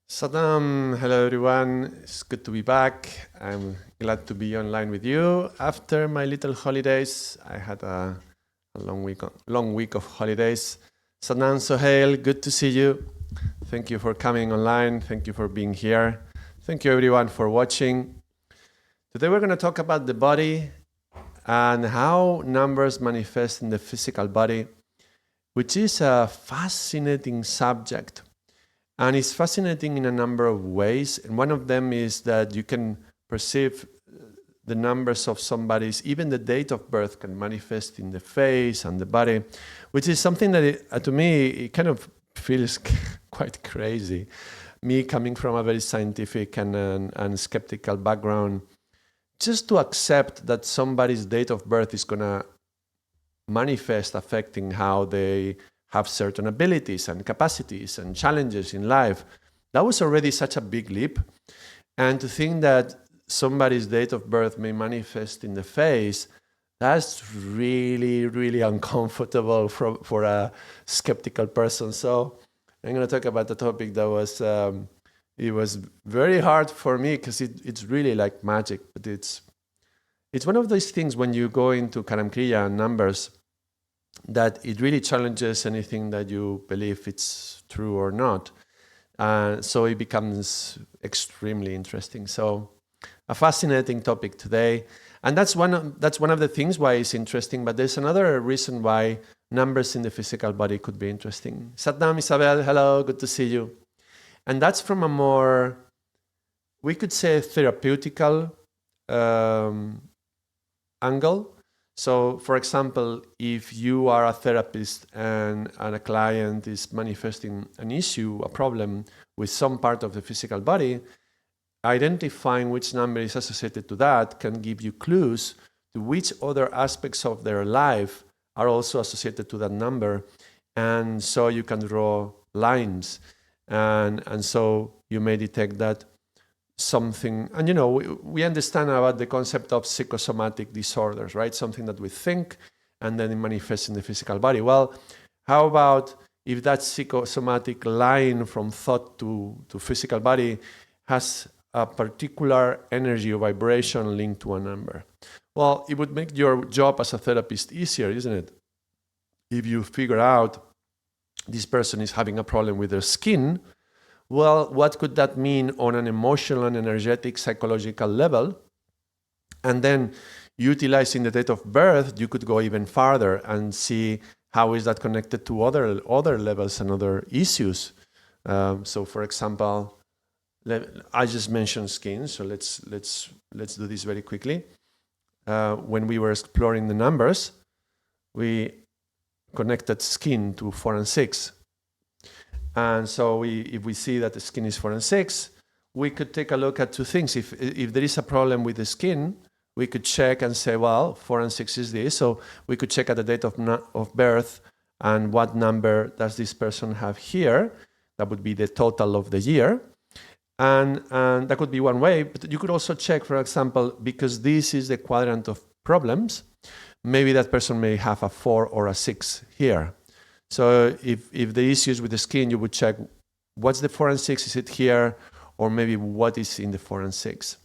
Saddam, hello everyone. It's good to be back. I'm glad to be online with you after my little holidays. I had a long week of holidays. Saddam, Sohail, good to see you. Thank you for coming online. Thank you for being here. Thank you everyone for watching. Today we're going to talk about the body and how numbers manifest in the physical body, which is a fascinating subject. And it's fascinating in a number of ways. And one of them is that you can perceive the numbers of somebody's, even the date of birth can manifest in the face and the body, which is something that to me, it kind of feels quite crazy. Me coming from a very scientific and skeptical background, just to accept that somebody's date of birth is going to manifest affecting how they have certain abilities and capacities and challenges in life. That was already such a big leap. And to think that somebody's date of birth may manifest in the face, that's really, really uncomfortable for a skeptical person. So I'm going to talk about the topic that was, it was very hard for me because it's really like magic, but it's one of those things when you go into Karam Kriya and numbers, that it really challenges anything that you believe it's true or not. So it becomes extremely interesting. So a fascinating topic today. And that's one of the things why it's interesting, but there's another reason why numbers in the physical body could be interesting. Satnam, Isabel, hello, good to see you. And that's from a more, we could say, therapeutical angle. So, for example, if you are a therapist and a client is manifesting an issue, a problem with some part of the physical body, identifying which number is associated to that can give you clues to which other aspects of their life are also associated to that number. And so you can draw lines. And so you may detect that something, and we understand about the concept of psychosomatic disorders, right? Something that we think and then it manifests in the physical body. Well, how about if that psychosomatic line from thought to physical body has a particular energy or vibration linked to a number? Well, it would make your job as a therapist easier, isn't it? If you figure out this person is having a problem with their skin, well, what could that mean on an emotional and energetic psychological level? And then utilizing the date of birth, you could go even farther and see how is that connected to other levels and other issues. So for example, I just mentioned skin, so let's do this very quickly. When we were exploring the numbers, we connected skin to 4 and 6. And so if we see that the skin is 4 and 6, we could take a look at two things. If there is a problem with the skin, we could check and say, well, 4 and 6 is this. So we could check at the date of birth and what number does this person have here. That would be the total of the year. And that could be one way. But you could also check, for example, because this is the quadrant of problems, maybe that person may have a 4 or a 6 here. So if the issues with the skin, you would check what's the 4 and 6, is it here? Or maybe what is in the 4 and 6?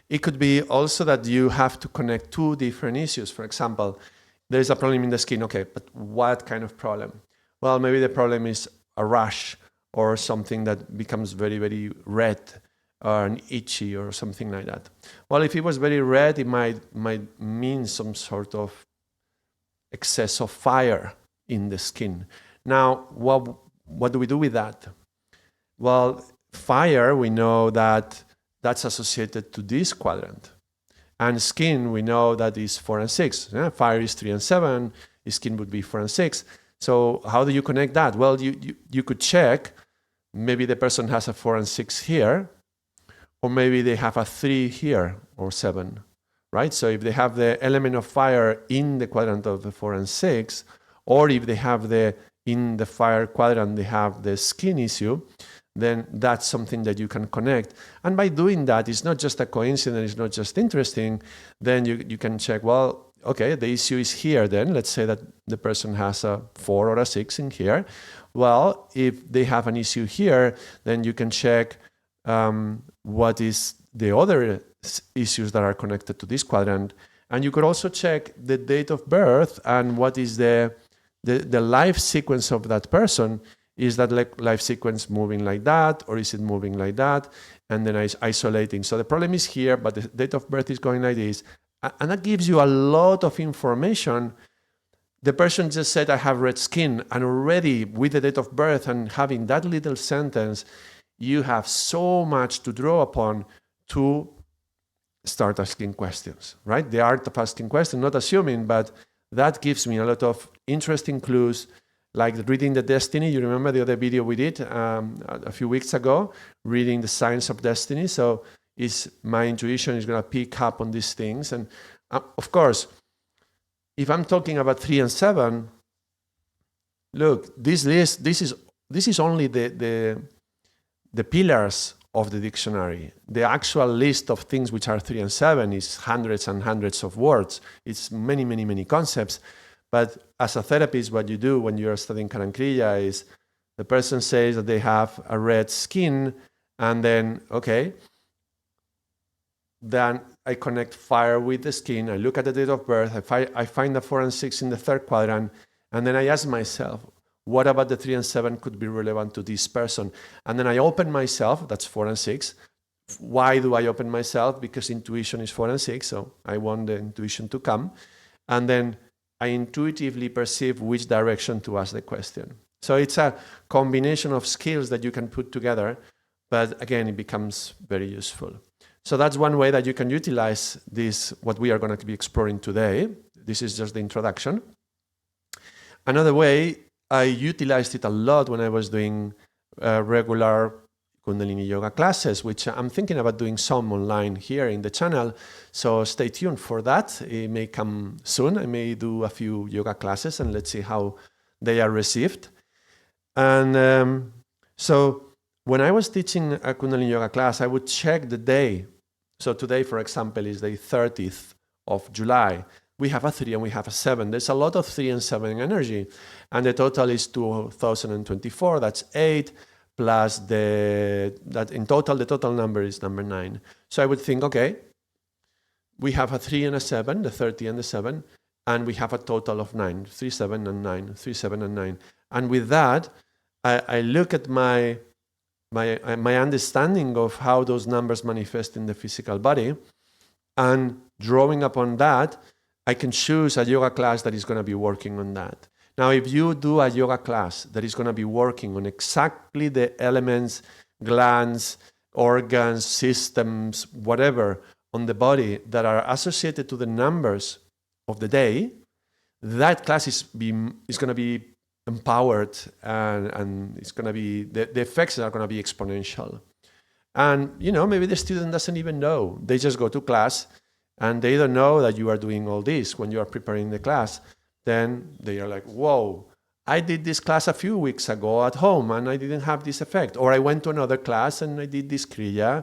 It could be also that you have to connect two different issues. For example, there's a problem in the skin. Okay, but what kind of problem? Well, maybe the problem is a rash or something that becomes very, very red or an itchy or something like that. Well, if it was very red, it might mean some sort of excess of fire in the skin. Now, what do we do with that? Well, fire, we know that that's associated to this quadrant. And skin, we know that is 4 and 6. Yeah? Fire is 3 and 7. Skin would be 4 and 6. So how do you connect that? Well, you could check. Maybe the person has a 4 and 6 here, or maybe they have a 3 here or 7, right? So if they have the element of fire in the quadrant of the 4 and 6, or if they have in the fire quadrant, they have the skin issue, then that's something that you can connect. And by doing that, it's not just a coincidence, it's not just interesting, then you can check, well, okay, the issue is here then. Let's say that the person has a 4 or a 6 in here. Well, if they have an issue here, then you can check what is the other issues that are connected to this quadrant. And you could also check the date of birth and what is the life sequence of that person. Is that life sequence moving like that, or is it moving like that? And then isolating. So the problem is here, but the date of birth is going like this. And that gives you a lot of information. The person just said, I have red skin. And already with the date of birth and having that little sentence, you have so much to draw upon to start asking questions, right? The art of asking questions, not assuming, but that gives me a lot of interesting clues, like reading the destiny. You remember the other video we did a few weeks ago, reading the signs of destiny. So my intuition is going to pick up on these things. And of course, if I'm talking about 3 and 7, look, this list, this is only the pillars of the dictionary. The actual list of things which are 3 and 7 is hundreds and hundreds of words. It's many, many, many concepts. But as a therapist, what you do when you're studying Karam Kriya is the person says that they have a red skin, and then, okay, then I connect fire with the skin. I look at the date of birth. I find the 4 and 6 in the third quadrant, and then I ask myself, what about the 3 and 7 could be relevant to this person? And then I open myself, that's 4 and 6. Why do I open myself? Because intuition is 4 and 6, so I want the intuition to come. And then I intuitively perceive which direction to ask the question. So it's a combination of skills that you can put together, but again, it becomes very useful. So that's one way that you can utilize this, what we are going to be exploring today. This is just the introduction. Another way, I utilized it a lot when I was doing regular Kundalini Yoga classes, which I'm thinking about doing some online here in the channel. So stay tuned for that. It may come soon. I may do a few yoga classes and let's see how they are received. And so when I was teaching a Kundalini Yoga class, I would check the day. So today, for example, is the 30th of July. We have a 3 and we have a 7. There's a lot of 3 and 7 energy. And the total is 2024. That's 8. Plus that in total, the total number is number 9. So I would think, okay, we have a 3 and a 7, the 30 and the 7, and we have a total of 9, 3, 7, and 9, 3, 7, and 9. And with that, I look at my understanding of how those numbers manifest in the physical body, and drawing upon that, I can choose a yoga class that is going to be working on that. Now, if you do a yoga class that is going to be working on exactly the elements, glands, organs, systems, whatever on the body that are associated to the numbers of the day, that class is going to be empowered, and it's going to be, the effects are going to be exponential. And, maybe the student doesn't even know. They just go to class and they don't know that you are doing all this when you are preparing the class. Then they are like, whoa, I did this class a few weeks ago at home and I didn't have this effect. Or I went to another class and I did this Kriya.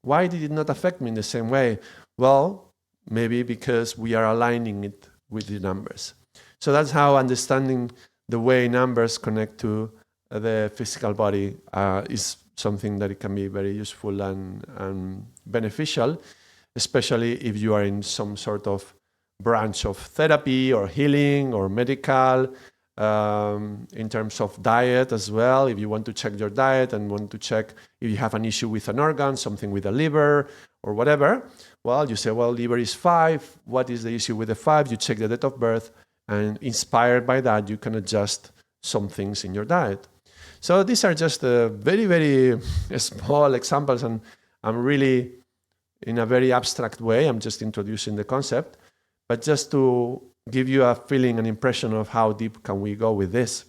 Why did it not affect me in the same way? Well, maybe because we are aligning it with the numbers. So that's how understanding the way numbers connect to the physical body is something that it can be very useful and beneficial, especially if you are in some sort of branch of therapy or healing or medical, in terms of diet as well. If you want to check your diet and want to check if you have an issue with an organ, something with the liver or whatever, well, you say, well, liver is 5. What is the issue with the 5? You check the date of birth, and inspired by that, you can adjust some things in your diet. So these are just very, very small examples, and I'm really, in a very abstract way, I'm just introducing the concept, but just to give you a feeling, an impression of how deep can we go with this.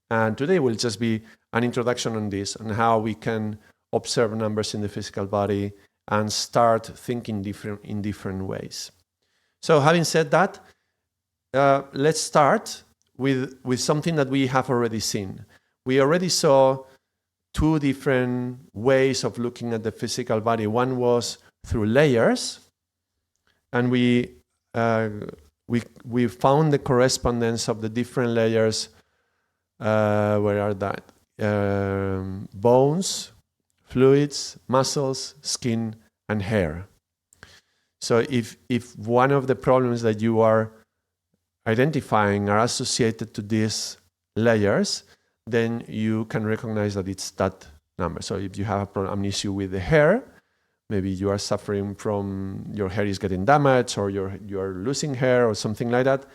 And today will just be an introduction on this, and how we can observe numbers in the physical body and start thinking in different ways. So having said that, let's start with something that we have already seen. We already saw two different ways of looking at the physical body. One was through layers, and we found the correspondence of the different layers. Where are that? Bones, fluids, muscles, skin, and hair. So if one of the problems that you are identifying are associated to these layers, then you can recognize that it's that number. So if you have a problem, an issue with the hair, maybe you are suffering from your hair is getting damaged, or you're losing hair or something like that,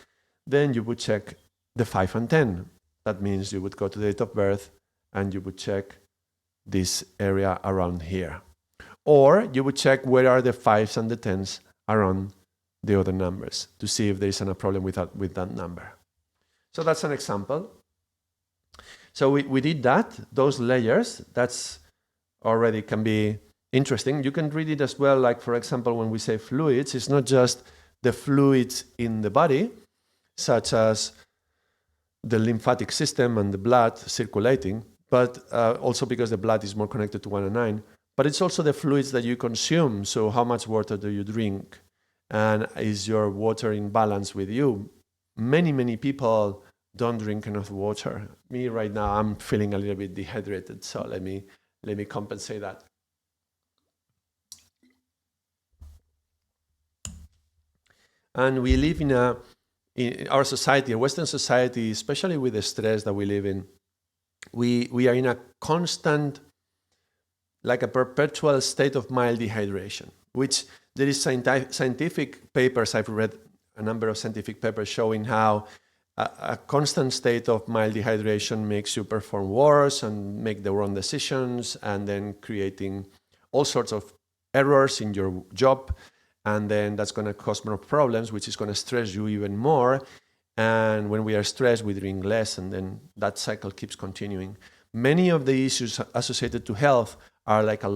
then you would check the 5 and 10. That means you would go to the date of birth and you would check this area around here. Or you would check where are the 5s and the 10s around the other numbers to see if there is a problem with that number. So that's an example. So we did that, those layers. That's already can be interesting. You can read it as well, like for example, when we say fluids, it's not just the fluids in the body, such as the lymphatic system and the blood circulating, but also because the blood is more connected to 1 and 9, but it's also the fluids that you consume. So how much water do you drink? And is your water in balance with you? Many people don't drink enough water. Me right now, I'm feeling a little bit dehydrated, so let me compensate that. And we live in our society, a Western society, especially with the stress that we live in, we are in a constant, like a perpetual state of mild dehydration, which there is scientific papers, I've read a number of scientific papers showing how a constant state of mild dehydration makes you perform worse and make the wrong decisions, and then creating all sorts of errors in your job. And then that's going to cause more problems, which is going to stress you even more. And when we are stressed, we drink less, and then that cycle keeps continuing. Many of the issues associated to health are like a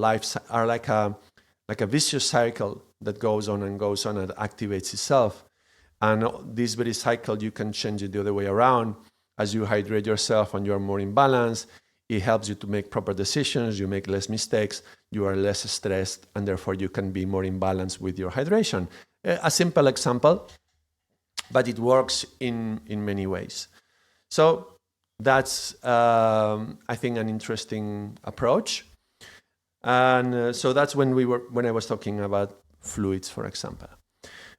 vicious cycle that goes on and goes on and activates itself. And this very cycle, you can change it the other way around. As you hydrate yourself and you're more in balance, it helps you to make proper decisions, you make less mistakes, you are less stressed, and therefore you can be more in balance with your hydration. A simple example, but it works in many ways. So that's, I think, an interesting approach. And so that's when I was talking about fluids, for example.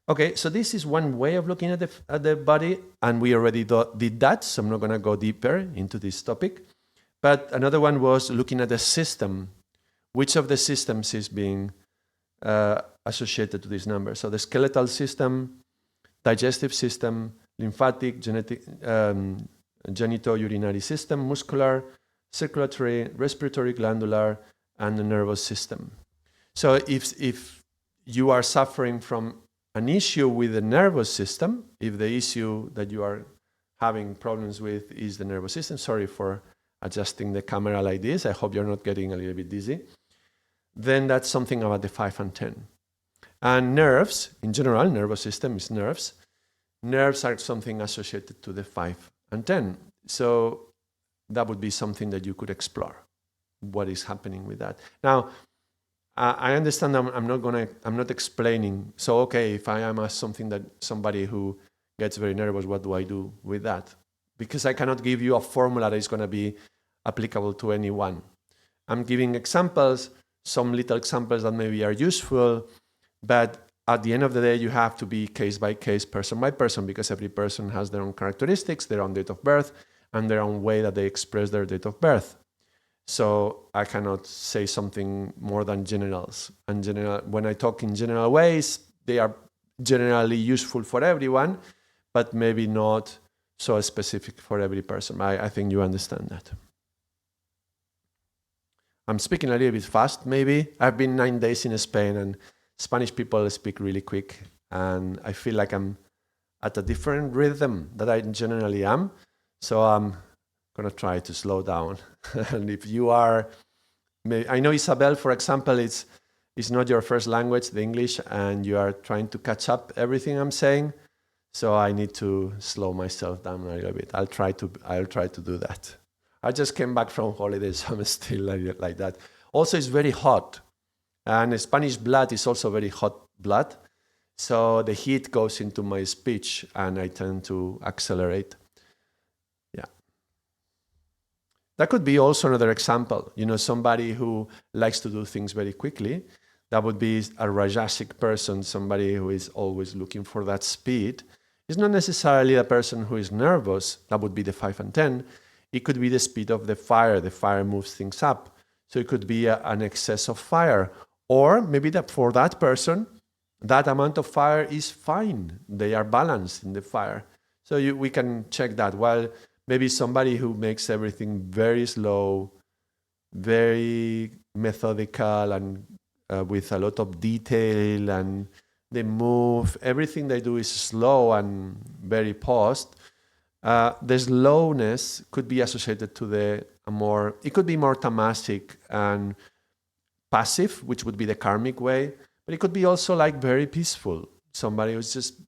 Okay, so this is one way of looking at the body, and we already did that, so I'm not going to go deeper into this topic. But another one was looking at the system. Which of the systems is being associated to this number? So the skeletal system, digestive system, lymphatic, genitourinary system, muscular, circulatory, respiratory, glandular, and the nervous system. So if you are suffering from an issue with the nervous system, if the issue that you are having problems with is the nervous system, sorry for adjusting the camera like this, I hope you're not getting a little bit dizzy, then that's something about the 5 and 10. And nerves, in general, nervous system is nerves. Nerves are something associated to the 5 and 10. So that would be something that you could explore. What is happening with that? Now, I understand I'm not explaining. So, okay, if I am somebody who gets very nervous, what do I do with that? Because I cannot give you a formula that is going to be applicable to anyone. I'm giving examples, some little examples that maybe are useful, but at the end of the day, you have to be case by case, person by person, because every person has their own characteristics, their own date of birth, and their own way that they express their date of birth. So I cannot say something more than generals. And when I talk in general ways, they are generally useful for everyone, but maybe not so specific for every person. I think you understand that. I'm speaking a little bit fast, maybe. I've been 9 days in Spain, and Spanish people speak really quick, and I feel like I'm at a different rhythm that I generally am. So I'm going to try to slow down. And if you are, I know Isabel, for example, it's not your first language, the English, and you are trying to catch up everything I'm saying. So I need to slow myself down a little bit. I'll try to do that. I just came back from holidays, so I'm still like that. Also, it's very hot, and Spanish blood is also very hot blood. So the heat goes into my speech, and I tend to accelerate. Yeah. That could be also another example. Somebody who likes to do things very quickly. That would be a Rajasic person, somebody who is always looking for that speed. It's not necessarily a person who is nervous. That would be the 5 and 10. It could be the speed of the fire. The fire moves things up. So it could be an excess of fire. Or maybe that for that person, that amount of fire is fine. They are balanced in the fire. So we can check that. While maybe somebody who makes everything very slow, very methodical, and with a lot of detail, and they move, everything they do is slow and very paused. The slowness could be associated to it could be more tamasic and passive, which would be the karmic way, but it could be also like very peaceful. Somebody who's just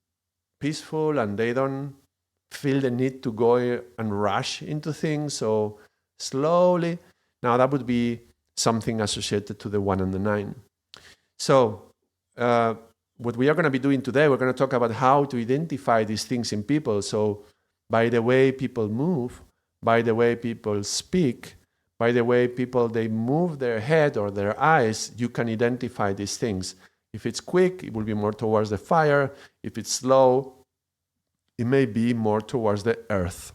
peaceful and they don't feel the need to go and rush into things, so slowly. Now that would be something associated to the 1 and the 9. So what we are going to be doing today, we're going to talk about how to identify these things in people. So by the way people move, by the way people speak, by the way they move their head or their eyes, you can identify these things. If it's quick, it will be more towards the fire. If it's slow, it may be more towards the earth.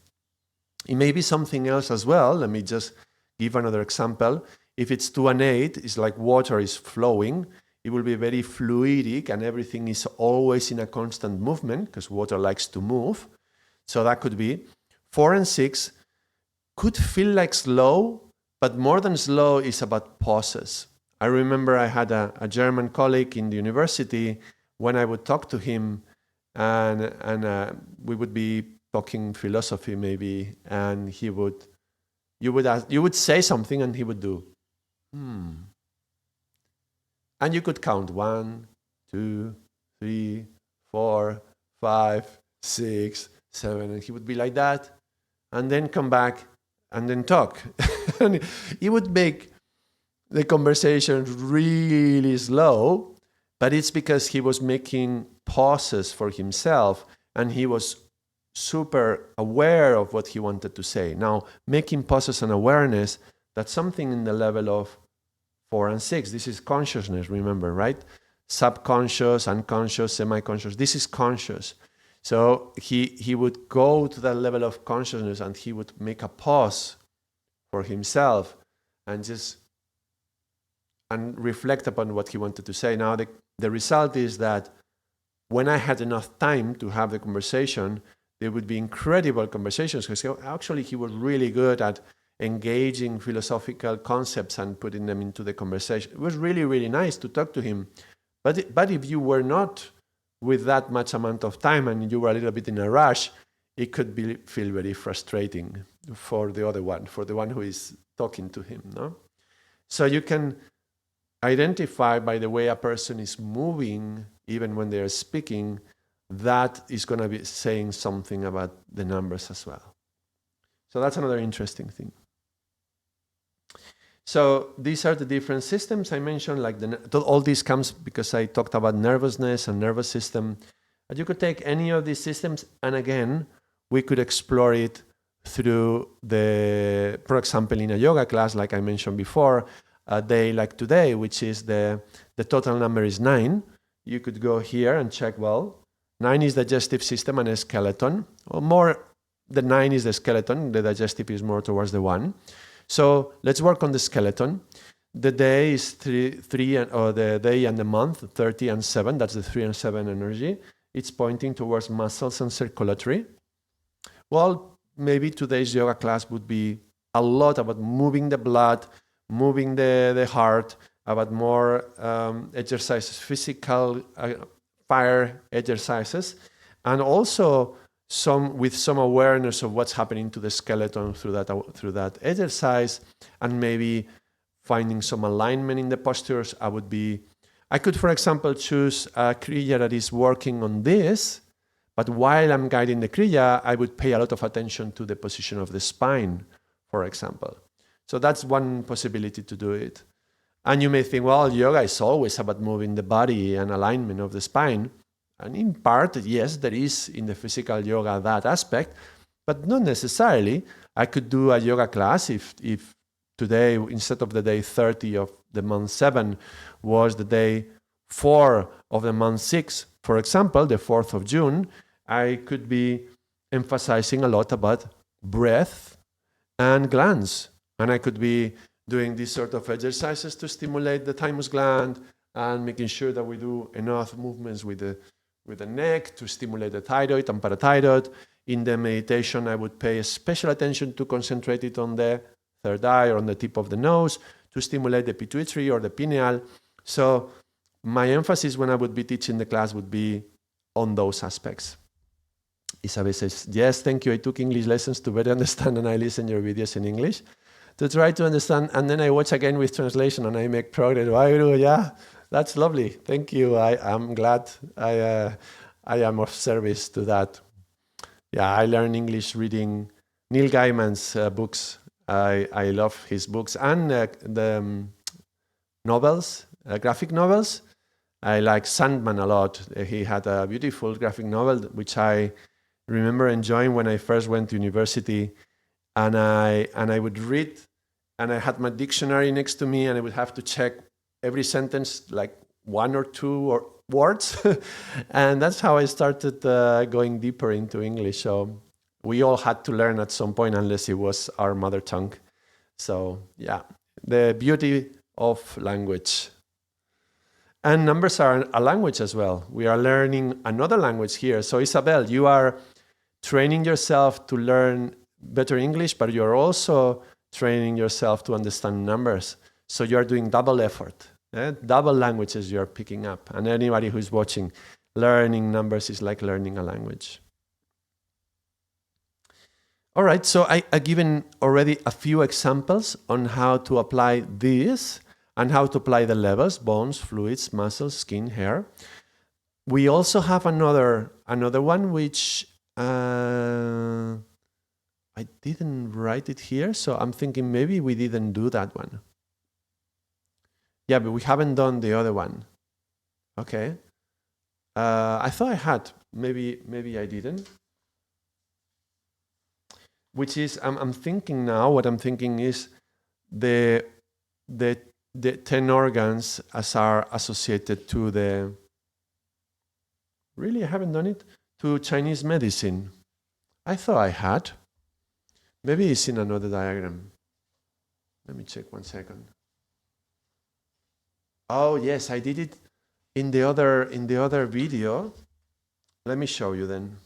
It may be something else as well. Let me just give another example. If it's 2 and 8, it's like water is flowing. It will be very fluidic and everything is always in a constant movement because water likes to move. So that could be. 4 and 6 could feel like slow, but more than slow is about pauses. I remember I had a German colleague in the university when I would talk to him and we would be talking philosophy maybe, and you would say something and he would do, And you could count 1, 2, 3, 4, 5, 6, 7, and he would be like that, and then come back and then talk. And he would make the conversation really slow, but it's because he was making pauses for himself and he was super aware of what he wanted to say. Now, making pauses and awareness, that's something in the level of 4 and 6. This is consciousness, remember, right? Subconscious, unconscious, semi-conscious. This is conscious. So he would go to that level of consciousness and he would make a pause for himself and reflect upon what he wanted to say. Now, the result is that when I had enough time to have the conversation, there would be incredible conversations because actually he was really good at engaging philosophical concepts and putting them into the conversation. It was really, really nice to talk to him. But if you were not with that much amount of time and you were a little bit in a rush, it could feel very frustrating for the other one, for the one who is talking to him. No? So you can identify by the way a person is moving, even when they're speaking, that is going to be saying something about the numbers as well. So that's another interesting thing. So these are the different systems I mentioned. Like all this comes because I talked about nervousness and nervous system. But you could take any of these systems, and again, we could explore it through for example, in a yoga class, like I mentioned before, a day like today, which is the total number is 9. You could go here and check, 9 is the digestive system and a skeleton. Or more, the 9 is the skeleton, the digestive is more towards the 1. So let's work on the skeleton. The day is 3 or the day and the month, 30 and 7. That's the 3 and 7 energy. It's pointing towards muscles and circulatory. Well, maybe today's yoga class would be a lot about moving the blood, moving the heart, about more exercises, physical fire exercises, and also with some awareness of what's happening to the skeleton through that exercise, and maybe finding some alignment in the postures. I could, for example, choose a Kriya that is working on this, but while I'm guiding the Kriya, I would pay a lot of attention to the position of the spine, for example. So that's one possibility to do it. And you may think, well, yoga is always about moving the body and alignment of the spine. And in part, yes, there is in the physical yoga that aspect, but not necessarily. I could do a yoga class if today, instead of the day 30 of the month 7, was the day 4 of the month 6, for example, the 4th of June, I could be emphasizing a lot about breath and glands. And I could be doing these sort of exercises to stimulate the thymus gland and making sure that we do enough movements with the neck to stimulate the thyroid and parathyroid. In the meditation, I would pay special attention to concentrate it on the third eye or on the tip of the nose to stimulate the pituitary or the pineal. So my emphasis when I would be teaching the class would be on those aspects. Isabel says, yes, thank you. I took English lessons to better understand and I listen your videos in English to try to understand. And then I watch again with translation and I make progress. Yeah, that's lovely. Thank you. I'm glad I am of service to that. Yeah, I learned English reading Neil Gaiman's books. I love his books and the novels, graphic novels. I like Sandman a lot. He had a beautiful graphic novel, which I remember enjoying when I first went to university. And I would read, and I had my dictionary next to me, and I would have to check every sentence, like 1 or 2 words. And that's how I started going deeper into English. So we all had to learn at some point, unless it was our mother tongue. So yeah, the beauty of language. And numbers are a language as well. We are learning another language here. So Isabel, you are training yourself to learn better English, but you're also training yourself to understand numbers. So you're doing double effort. Double languages you're picking up. And anybody who's watching, learning numbers is like learning a language. All right, so I've given already a few examples on how to apply this and how to apply the levels: bones, fluids, muscles, skin, hair. We also have another one which I didn't write it here, so I'm thinking maybe we didn't do that one. Yeah, but we haven't done the other one. Okay. I thought I had. Maybe I didn't. Which is, I'm thinking now, what I'm thinking is the 10 organs as are associated to the, really I haven't done it, to Chinese medicine. I thought I had. Maybe it's in another diagram. Let me check 1 second. Oh yes, I did it in the other video. Let me show you then.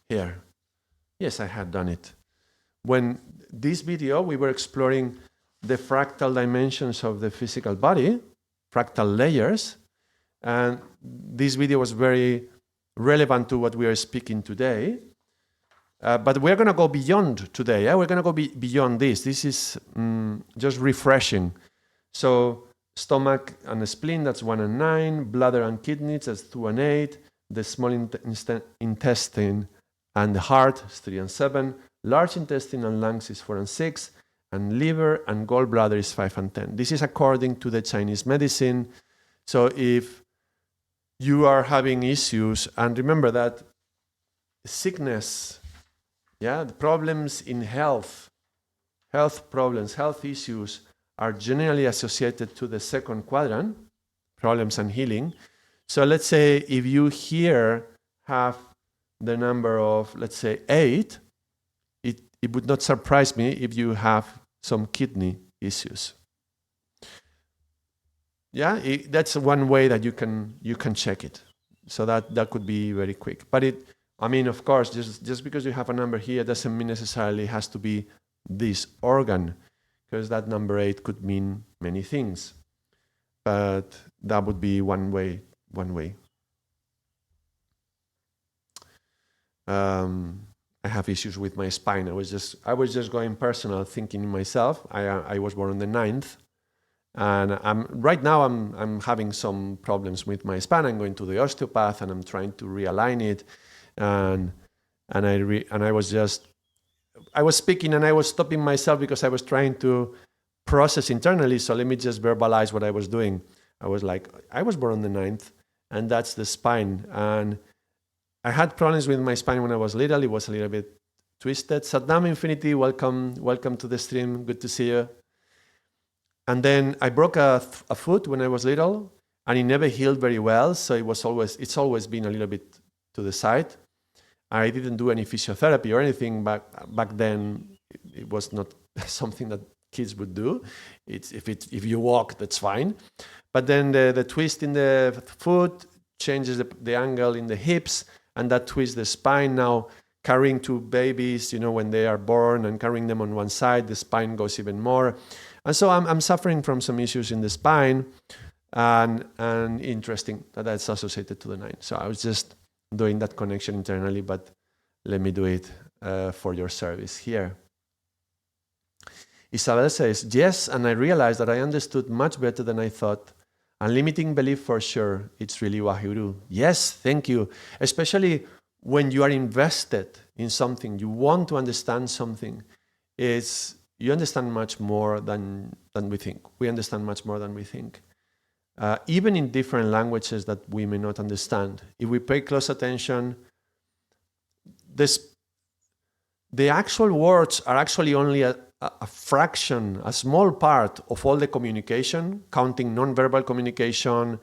Here. Yes, I had done it. When this video, we were exploring the fractal dimensions of the physical body, fractal layers, and this video was very relevant to what we are speaking today. But we're going to go beyond today. We're going to go beyond this. This is just refreshing. So stomach and the spleen, that's 1 and 9. Bladder and kidneys, that's 2 and 8. The small intestine and the heart is 3 and 7. Large intestine and lungs is 4 and 6. And liver and gallbladder is 5 and 10. This is according to the Chinese medicine. So if you are having issues, and remember that sickness, the problems in health problems, health issues are generally associated to the second quadrant, problems and healing. So let's say if you here have the number of, let's say, 8, it would not surprise me if you have some kidney issues. That's one way that you can check it. So that could be very quick. But of course, just because you have a number here doesn't mean necessarily it has to be this organ, because that number 8 could mean many things. But that would be one way. I have issues with my spine. I was just going personal, thinking myself. I was born on the 9th, and right now I'm having some problems with my spine. I'm going to the osteopath and I'm trying to realign it, and I was just I was speaking and I was stopping myself because I was trying to process internally. So let me just verbalize what I was doing. I was like, I was born on the 9th, and that's the spine. And I had problems with my spine when I was little. It was a little bit twisted. Saddam Infinity, welcome to the stream. Good to see you. And then I broke a foot when I was little, and it never healed very well. So it's always been a little bit to the side. I didn't do any physiotherapy or anything back then. It was not something that kids would do. If you walk, that's fine. But then the twist in the foot changes the angle in the hips, and that twists the spine. Now carrying two babies, when they are born and carrying them on one side, the spine goes even more. And so I'm suffering from some issues in the spine, and interesting that that's associated to the 9. So I was just doing that connection internally, but let me do it for your service here. Isabel says, yes, and I realized that I understood much better than I thought. And limiting belief for sure, it's really Wahuru. Yes, thank you. Especially when you are invested in something, you want to understand something, you understand much more than we think. We understand much more than we think. Even in different languages that we may not understand. If we pay close attention, the actual words are actually only a fraction, a small part of all the communication, counting non-verbal communication,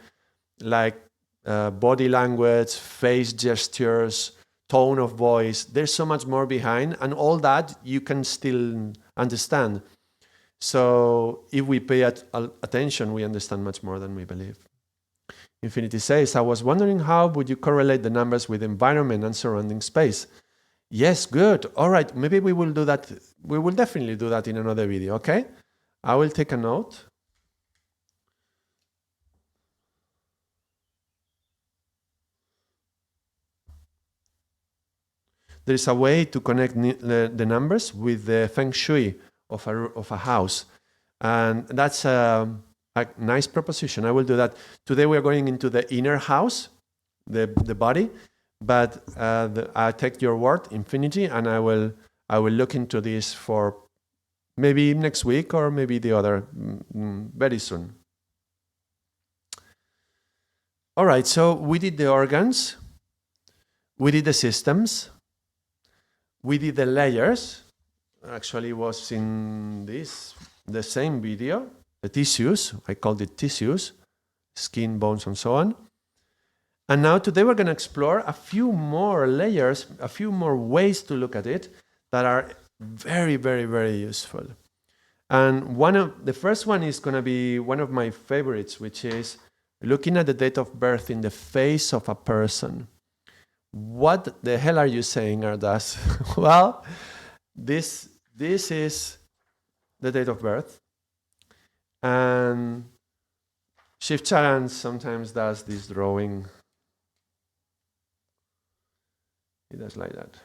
like body language, face gestures, tone of voice. There's so much more behind, and all that you can still understand. So if we pay attention, we understand much more than we believe. Infinity says, I was wondering how would you correlate the numbers with environment and surrounding space? Yes, good. All right, maybe we will do that. We will definitely do that in another video, okay? I will take a note. There is a way to connect the numbers with the feng shui of a house. And that's a nice proposition. I will do that. Today we are going into the inner house, the body. But I take your word, infinity, and I will look into this for maybe next week or maybe the other very soon. All right, so we did the organs, we did the systems, we did the layers. Actually, was in the same video, the tissues. I called it tissues, skin, bones, and so on. And now today we're going to explore a few more layers, a few more ways to look at it that are very, very, very useful. And the first one is going to be one of my favorites, which is looking at the date of birth in the face of a person. What the hell are you saying, Ardaas? Well, this is the date of birth. And Shiv Charan sometimes does this drawing. He does like that.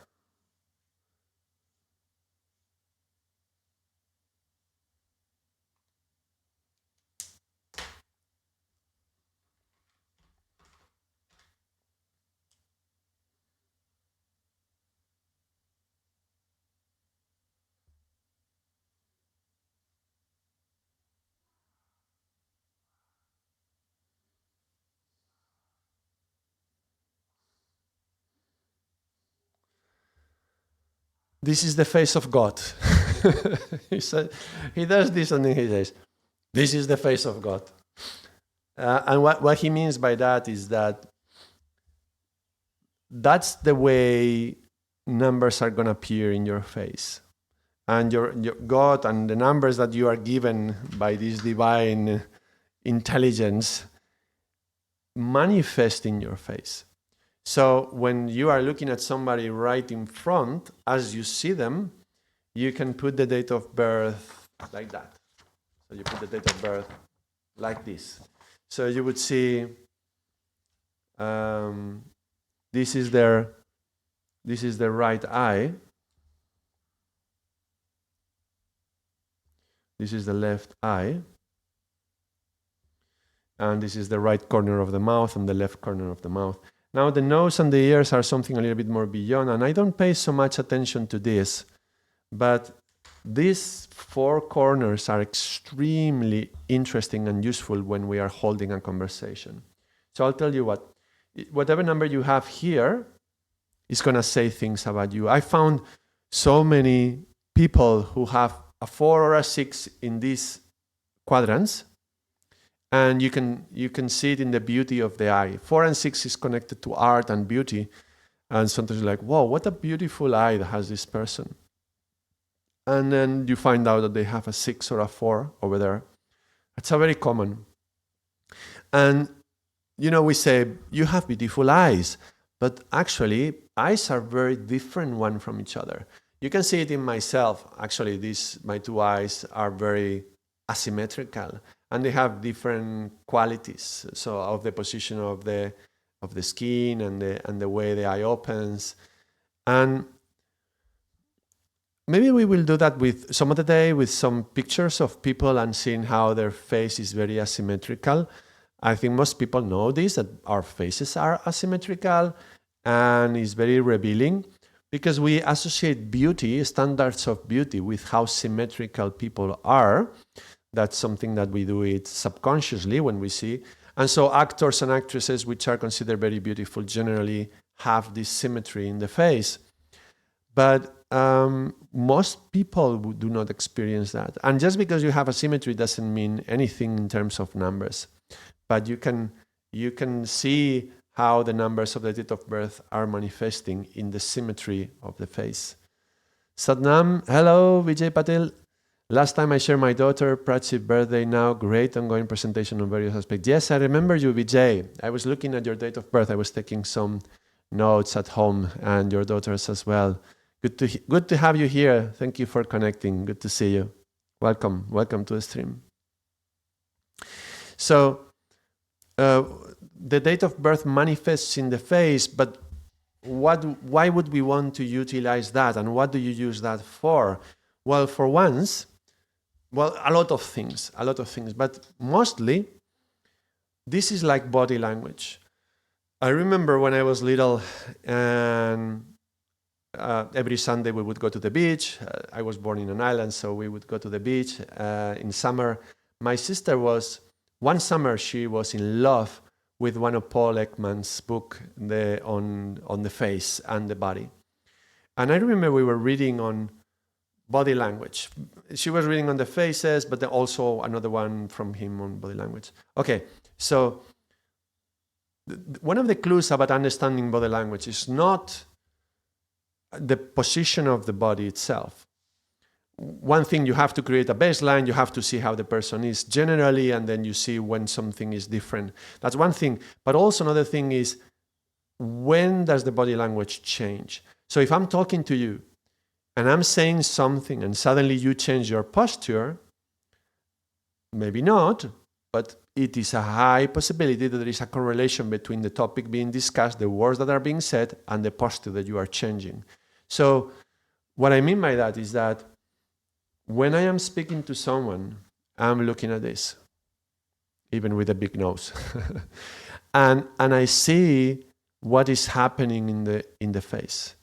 This is the face of God. He does this and then he says, this is the face of God. And what he means by that is that that's the way numbers are going to appear in your face. And your God and the numbers that you are given by this divine intelligence manifest in your face. So when you are looking at somebody right in front, as you see them, you can put the date of birth like that. So you put the date of birth like this. So you would see this is the right eye. This is the left eye. And this is the right corner of the mouth and the left corner of the mouth. Now the nose and the ears are something a little bit more beyond, and I don't pay so much attention to this, But these four corners are extremely interesting and useful when we are holding a conversation. So I'll tell you what, whatever number you have here is going to say things about you. I found so many people who have a 4 or a 6 in these quadrants, and you can see it in the beauty of the eye. 4 and 6 is connected to art and beauty, and sometimes you're like, whoa, what a beautiful eye that has this person. And then you find out that they have a 6 or a 4 over there. It's a very common. And we say, you have beautiful eyes, but actually eyes are very different one from each other. You can see it in myself. Actually, my two eyes are very asymmetrical, and they have different qualities. So of the position of the skin and the way the eye opens. And maybe we will do that with some of the day with some pictures of people and seeing how their face is very asymmetrical. I think most people know this, that our faces are asymmetrical, and it's very revealing because we associate beauty, standards of beauty, with how symmetrical people are. That's something that we do it subconsciously when we see. And so actors and actresses, which are considered very beautiful, generally have this symmetry in the face. But most people do not experience that. And just because you have a symmetry doesn't mean anything in terms of numbers. But you can see how the numbers of the date of birth are manifesting in the symmetry of the face. Satnam, hello, Vijay Patel. Last time I shared my daughter Prachi's birthday now. Great ongoing presentation on various aspects. Yes, I remember you, Vijay. I was looking at your date of birth. I was taking some notes at home, and your daughters as well. Good to have you here. Thank you for connecting. Good to see you. Welcome to the stream. So the date of birth manifests in the face, but why would we want to utilize that, and what do you use that for? Well, for once, a lot of things, but mostly this is like body language. I remember when I was little, and every Sunday we would go to the beach. I was born in an island, so we would go to the beach in summer. My sister one summer she was in love with one of Paul Ekman's book on the face and the body. And I remember we were reading on body language. She was reading on the faces, but then also another one from him on body language. Okay, so one of the clues about understanding body language is not the position of the body itself. One thing, you have to create a baseline, you have to see how the person is generally, and then you see when something is different. That's one thing. But also another thing is, when does the body language change? So if I'm talking to you and I'm saying something and suddenly you change your posture, maybe not, but it is a high possibility that there is a correlation between the topic being discussed, the words that are being said, and the posture that you are changing. So what I mean by that is that when I am speaking to someone, I'm looking at this, even with a big nose, and I see what is happening in the face.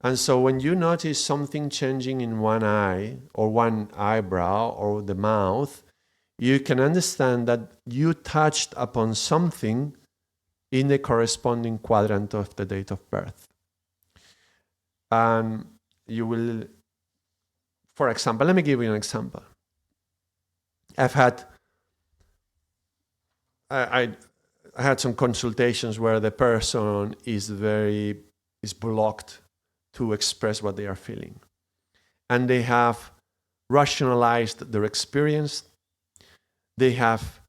And so when you notice something changing in one eye or one eyebrow or the mouth, you can understand that you touched upon something in the corresponding quadrant of the date of birth. And you will, for example, let me give you an example. I had some consultations where the person is blocked to express what they are feeling. And they have rationalized their experience. They have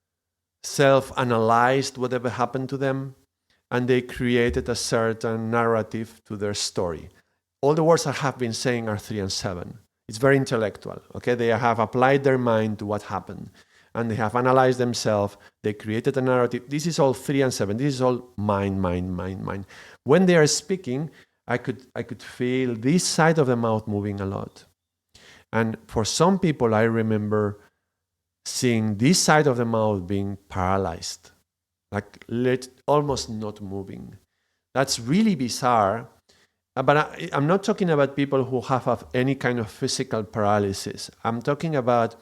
self-analyzed whatever happened to them, and they created a certain narrative to their story. All the words I have been saying are 3 and 7. It's very intellectual, okay? They have applied their mind to what happened, and they have analyzed themselves. They created a narrative. This is all 3 and 7. This is all mind. When they are speaking, I could feel this side of the mouth moving a lot. And for some people, I remember seeing this side of the mouth being paralyzed, like almost not moving. That's really bizarre. But I'm not talking about people who have any kind of physical paralysis. I'm talking about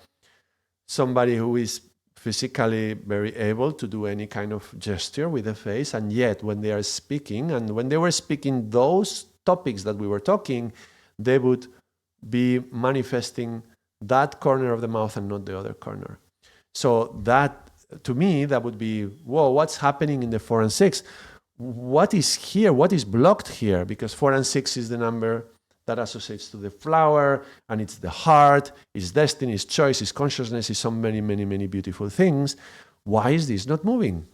somebody who is physically very able to do any kind of gesture with the face, and yet when they are speaking, and when they were speaking those topics that we were talking, they would be manifesting that corner of the mouth and not the other corner. So that, to me, that would be, whoa, what's happening in the 4 and 6? What is here? What is blocked here? Because 4 and 6 is the number that associates to the flower, and it's the heart, it's destiny, it's choice, it's consciousness, it's so many, many, many beautiful things. Why is this not moving?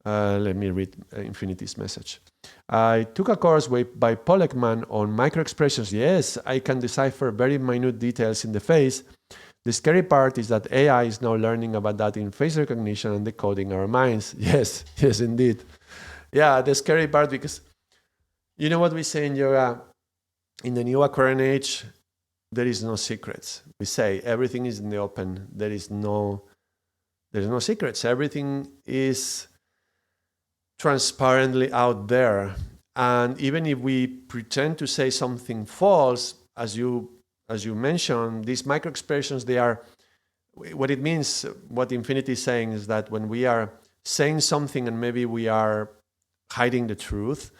Let me read Infinity's message. I took a course by Paul Ekman on microexpressions. Yes, I can decipher very minute details in the face. The scary part is that AI is now learning about that in face recognition and decoding our minds. Yes, yes, indeed. Yeah, the scary part, because you know what we say in yoga? In the new Aquarian age, there is no secrets. We say everything is in the open. There's no secrets. Everything is transparently out there. And even if we pretend to say something false, as you mentioned, these micro expressions, they are, what it means, what Infinity is saying is that when we are saying something and maybe we are hiding the truth,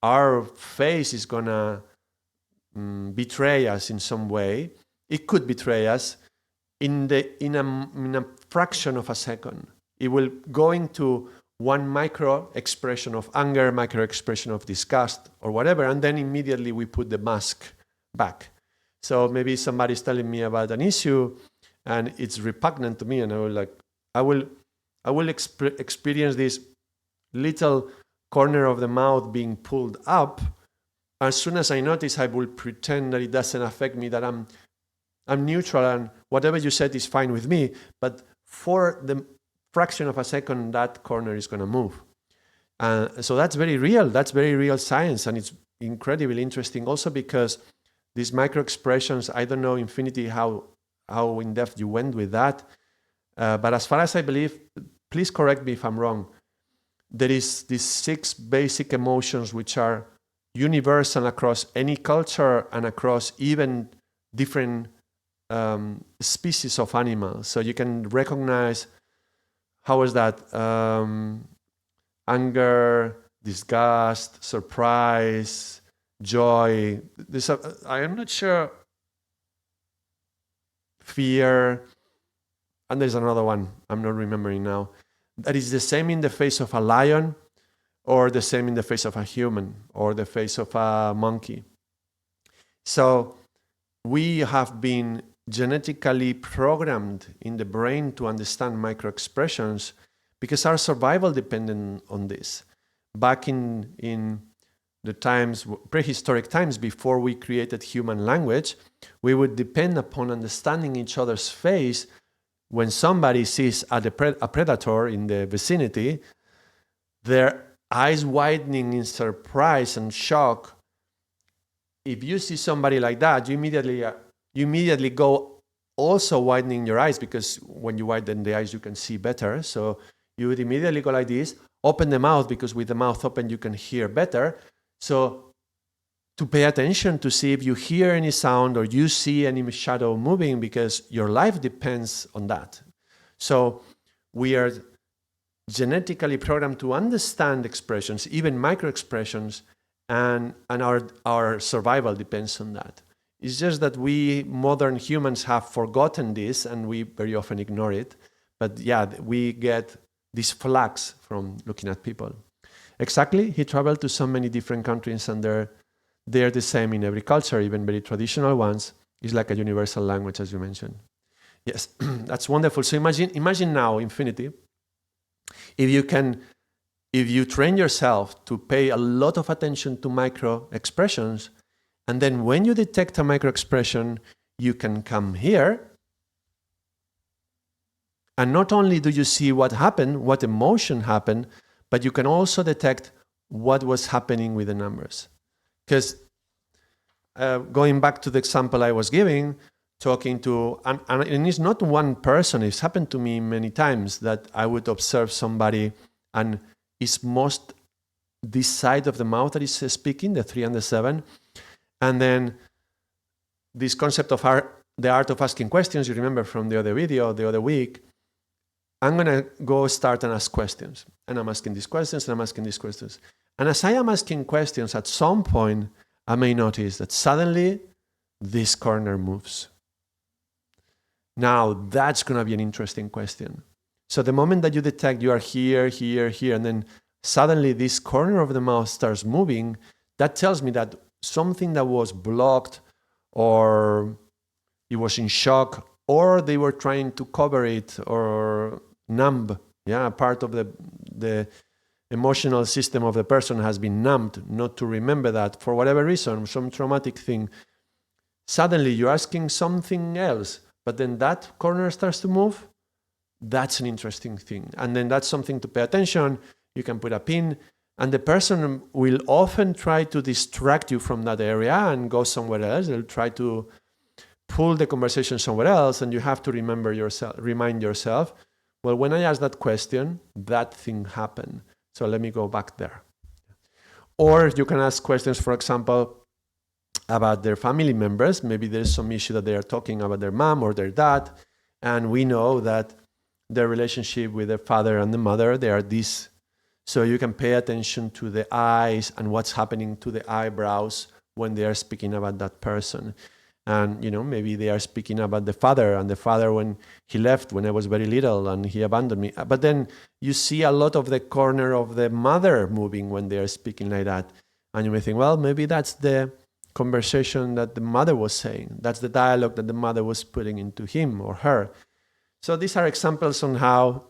our face is gonna betray us in some way. It could betray us in a fraction of a second. It will go into one micro expression of anger, micro expression of disgust or whatever, and then immediately we put the mask back. So maybe somebody's telling me about an issue and it's repugnant to me, and I will experience this little corner of the mouth being pulled up. As soon as I notice, I will pretend that it doesn't affect me, that I'm neutral and whatever you said is fine with me. But for the fraction of a second, that corner is going to move. So that's very real. That's very real science, and it's incredibly interesting also because these micro expressions, I don't know, Infinity, how in depth you went with that. But as far as I believe, please correct me if I'm wrong, there is these 6 basic emotions which are universal across any culture and across even different species of animals. So you can recognize, how is that? Anger, disgust, surprise, joy. I am not sure. Fear. And there's another one, I'm not remembering now. That is the same in the face of a lion, or the same in the face of a human, or the face of a monkey. So we have been genetically programmed in the brain to understand microexpressions because our survival depended on this. Back in the times, prehistoric times, before we created human language, we would depend upon understanding each other's face. When somebody sees a predator in the vicinity, their eyes widening in surprise and shock. If you see somebody like that, you immediately go also widening your eyes, because when you widen the eyes, you can see better. So you would immediately go like this, open the mouth, because with the mouth open, you can hear better. So to pay attention to see if you hear any sound or you see any shadow moving, because your life depends on that. So we are genetically programmed to understand expressions, even micro expressions, and our survival depends on that. It's just that we modern humans have forgotten this and we very often ignore it. But yeah, we get these flags from looking at people. Exactly, he traveled to so many different countries and they're the same in every culture, even very traditional ones. It's like a universal language, as you mentioned. Yes, that's wonderful. So imagine now, Infinity, if you train yourself to pay a lot of attention to micro expressions, and then when you detect a micro expression, you can come here, and not only do you see what happened, what emotion happened, but you can also detect what was happening with the numbers. Because going back to the example I was giving, talking to, and it's not one person, it's happened to me many times that I would observe somebody and it's most this side of the mouth that is speaking, the 3 and the 7. And then this concept of the art of asking questions, you remember from the other video, the other week, I'm going to go start and ask questions. And I'm asking these questions, and I'm asking these questions. And as I am asking questions, at some point, I may notice that suddenly this corner moves. Now, that's going to be an interesting question. So the moment that you detect you are here, here, here, and then suddenly this corner of the mouth starts moving, that tells me that something that was blocked, or it was in shock, or they were trying to cover it or numb. Yeah, part of the emotional system of the person has been numbed, not to remember that for whatever reason, some traumatic thing. Suddenly you're asking something else, but then that corner starts to move. That's an interesting thing. And then that's something to pay attention. You can put a pin, and the person will often try to distract you from that area and go somewhere else. They'll try to pull the conversation somewhere else, and you have to remind yourself, well, when I asked that question, that thing happened. So let me go back there. Or you can ask questions, for example, about their family members. Maybe there's some issue that they are talking about their mom or their dad, and we know that their relationship with their father and the mother, they are this. So you can pay attention to the eyes and what's happening to the eyebrows when they are speaking about that person. And, maybe they are speaking about the father, and the father, when he left when I was very little and he abandoned me. But then you see a lot of the corner of the mother moving when they are speaking like that. And you may think, well, maybe that's the conversation that the mother was saying. That's the dialogue that the mother was putting into him or her. So these are examples on how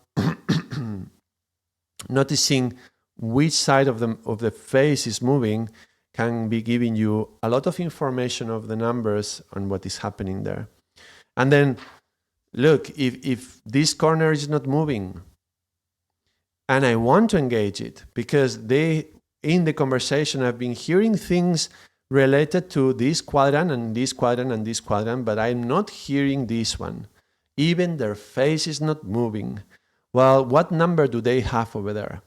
noticing which side of the face is moving can be giving you a lot of information of the numbers on what is happening there. And then, look, if this corner is not moving, and I want to engage it, because in the conversation, I've been hearing things related to this quadrant and this quadrant and this quadrant, but I'm not hearing this one. Even their face is not moving. Well, what number do they have over there?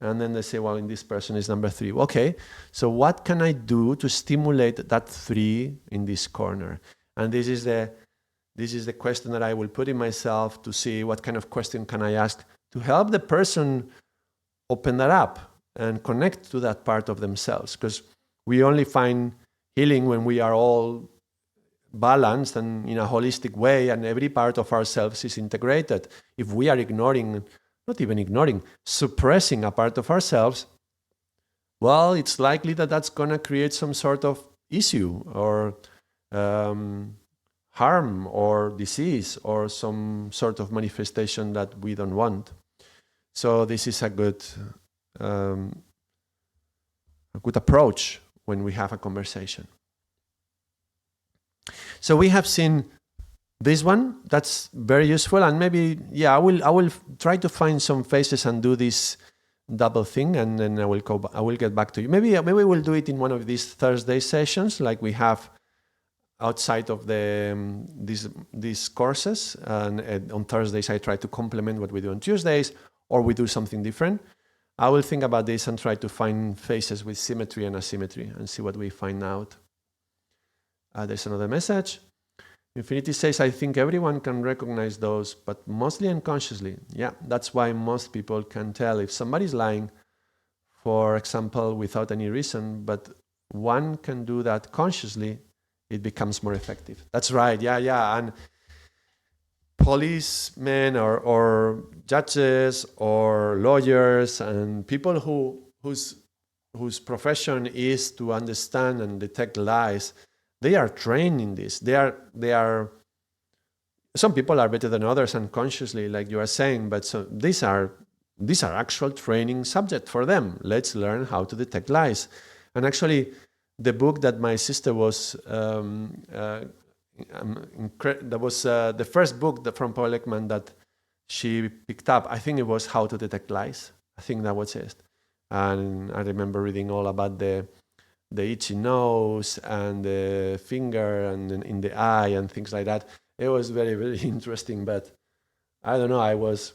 And then they say, well, in this person is number 3. Okay, so what can I do to stimulate that 3 in this corner? And this is the question that I will put in myself to see what kind of question can I ask to help the person open that up and connect to that part of themselves. Because we only find healing when we are all balanced and in a holistic way, and every part of ourselves is integrated. If we are not even ignoring, suppressing a part of ourselves, well, it's likely that that's going to create some sort of issue or harm or disease or some sort of manifestation that we don't want. So this is a good approach when we have a conversation. So we have seen this one, that's very useful, and maybe, I will try to find some faces and do this double thing, and then I will get back to you. Maybe we'll do it in one of these Thursday sessions, like we have outside of these courses. And on Thursdays, I try to complement what we do on Tuesdays, or we do something different. I will think about this and try to find faces with symmetry and asymmetry and see what we find out. There's another message. Infinity says, I think everyone can recognize those, but mostly unconsciously. Yeah, that's why most people can tell if somebody's lying, for example, without any reason, but one can do that consciously, it becomes more effective. That's right, yeah. And policemen or judges or lawyers and people whose profession is to understand and detect lies, they are trained in this. They are. Some people are better than others unconsciously, like you are saying, but these are actual training subject for them. Let's learn how to detect lies. And actually, the book that my sister was that was the first book from Paul Ekman that she picked up. I think it was How to Detect Lies. I think that was it. And I remember reading all about the itchy nose and the finger and in the eye and things like that. It was very, very interesting, but I don't know, I was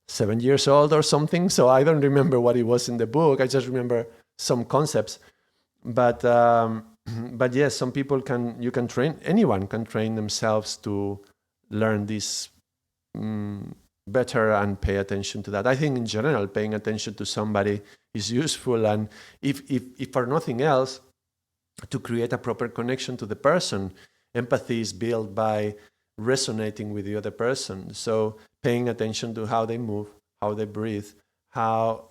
7 years old or something. So I don't remember what it was in the book. I just remember some concepts. But yes, some people anyone can train themselves to learn this better and pay attention to that. I think in general, paying attention to somebody is useful. And if for nothing else, to create a proper connection to the person. Empathy is built by resonating with the other person. So paying attention to how they move, how they breathe, how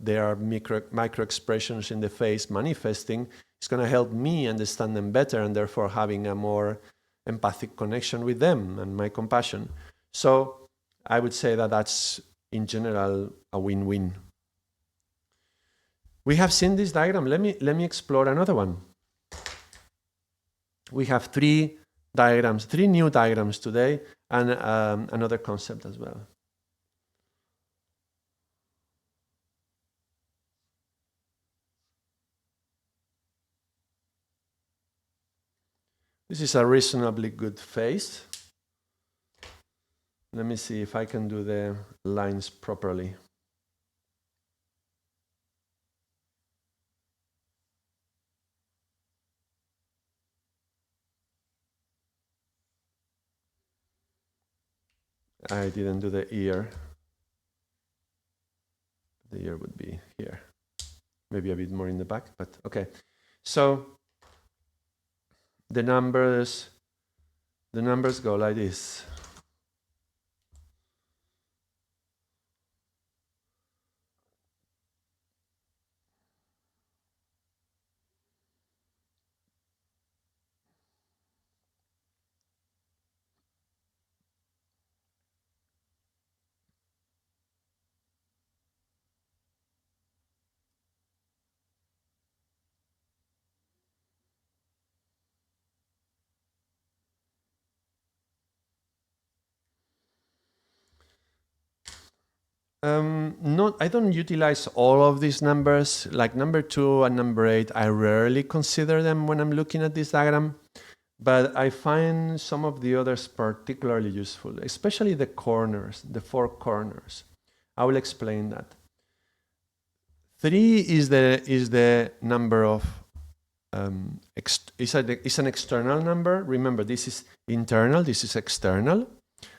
there are micro expressions in the face manifesting, is going to help me understand them better and therefore having a more empathic connection with them and my compassion. So I would say that that's in general a win-win. We have seen this diagram. Let me explore another one. We have three new diagrams today, and another concept as well. This is a reasonably good face. Let me see if I can do the lines properly. I didn't do the ear. The ear would be here. Maybe a bit more in the back, but okay. So the numbers go like this. I don't utilize all of these numbers. Like number 2 and number 8, I rarely consider them when I'm looking at this diagram, but I find some of the others particularly useful, especially the corners, the 4 corners. I will explain that. 3 is the number of it's an external number. Remember, this is internal, this is external,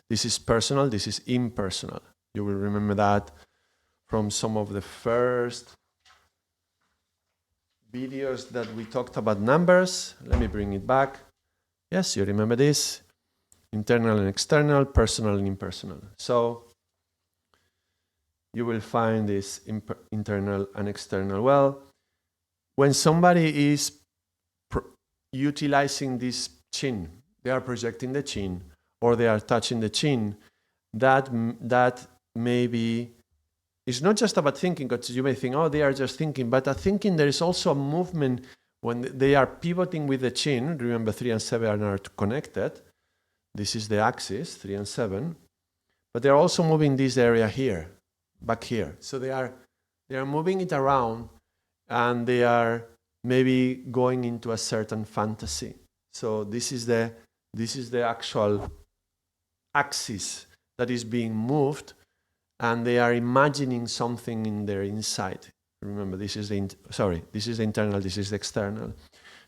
this is personal, this is impersonal. You will remember that from some of the first videos that we talked about numbers. Let me bring it back. Yes, you remember this. Internal and external, personal and impersonal. So you will find this internal and external. Well, when somebody is utilizing this chin, they are projecting the chin or they are touching the chin, that maybe it's not just about thinking, because you may think, oh, they are just thinking, but thinking there is also a movement when they are pivoting with the chin. Remember, 3 and 7 are connected. This is the axis, 3 and 7, but they're also moving this area here, back here. So they are moving it around, and they are maybe going into a certain fantasy. So this is the actual axis that is being moved, and they are imagining something in their inside. Remember, this is the internal, this is the external.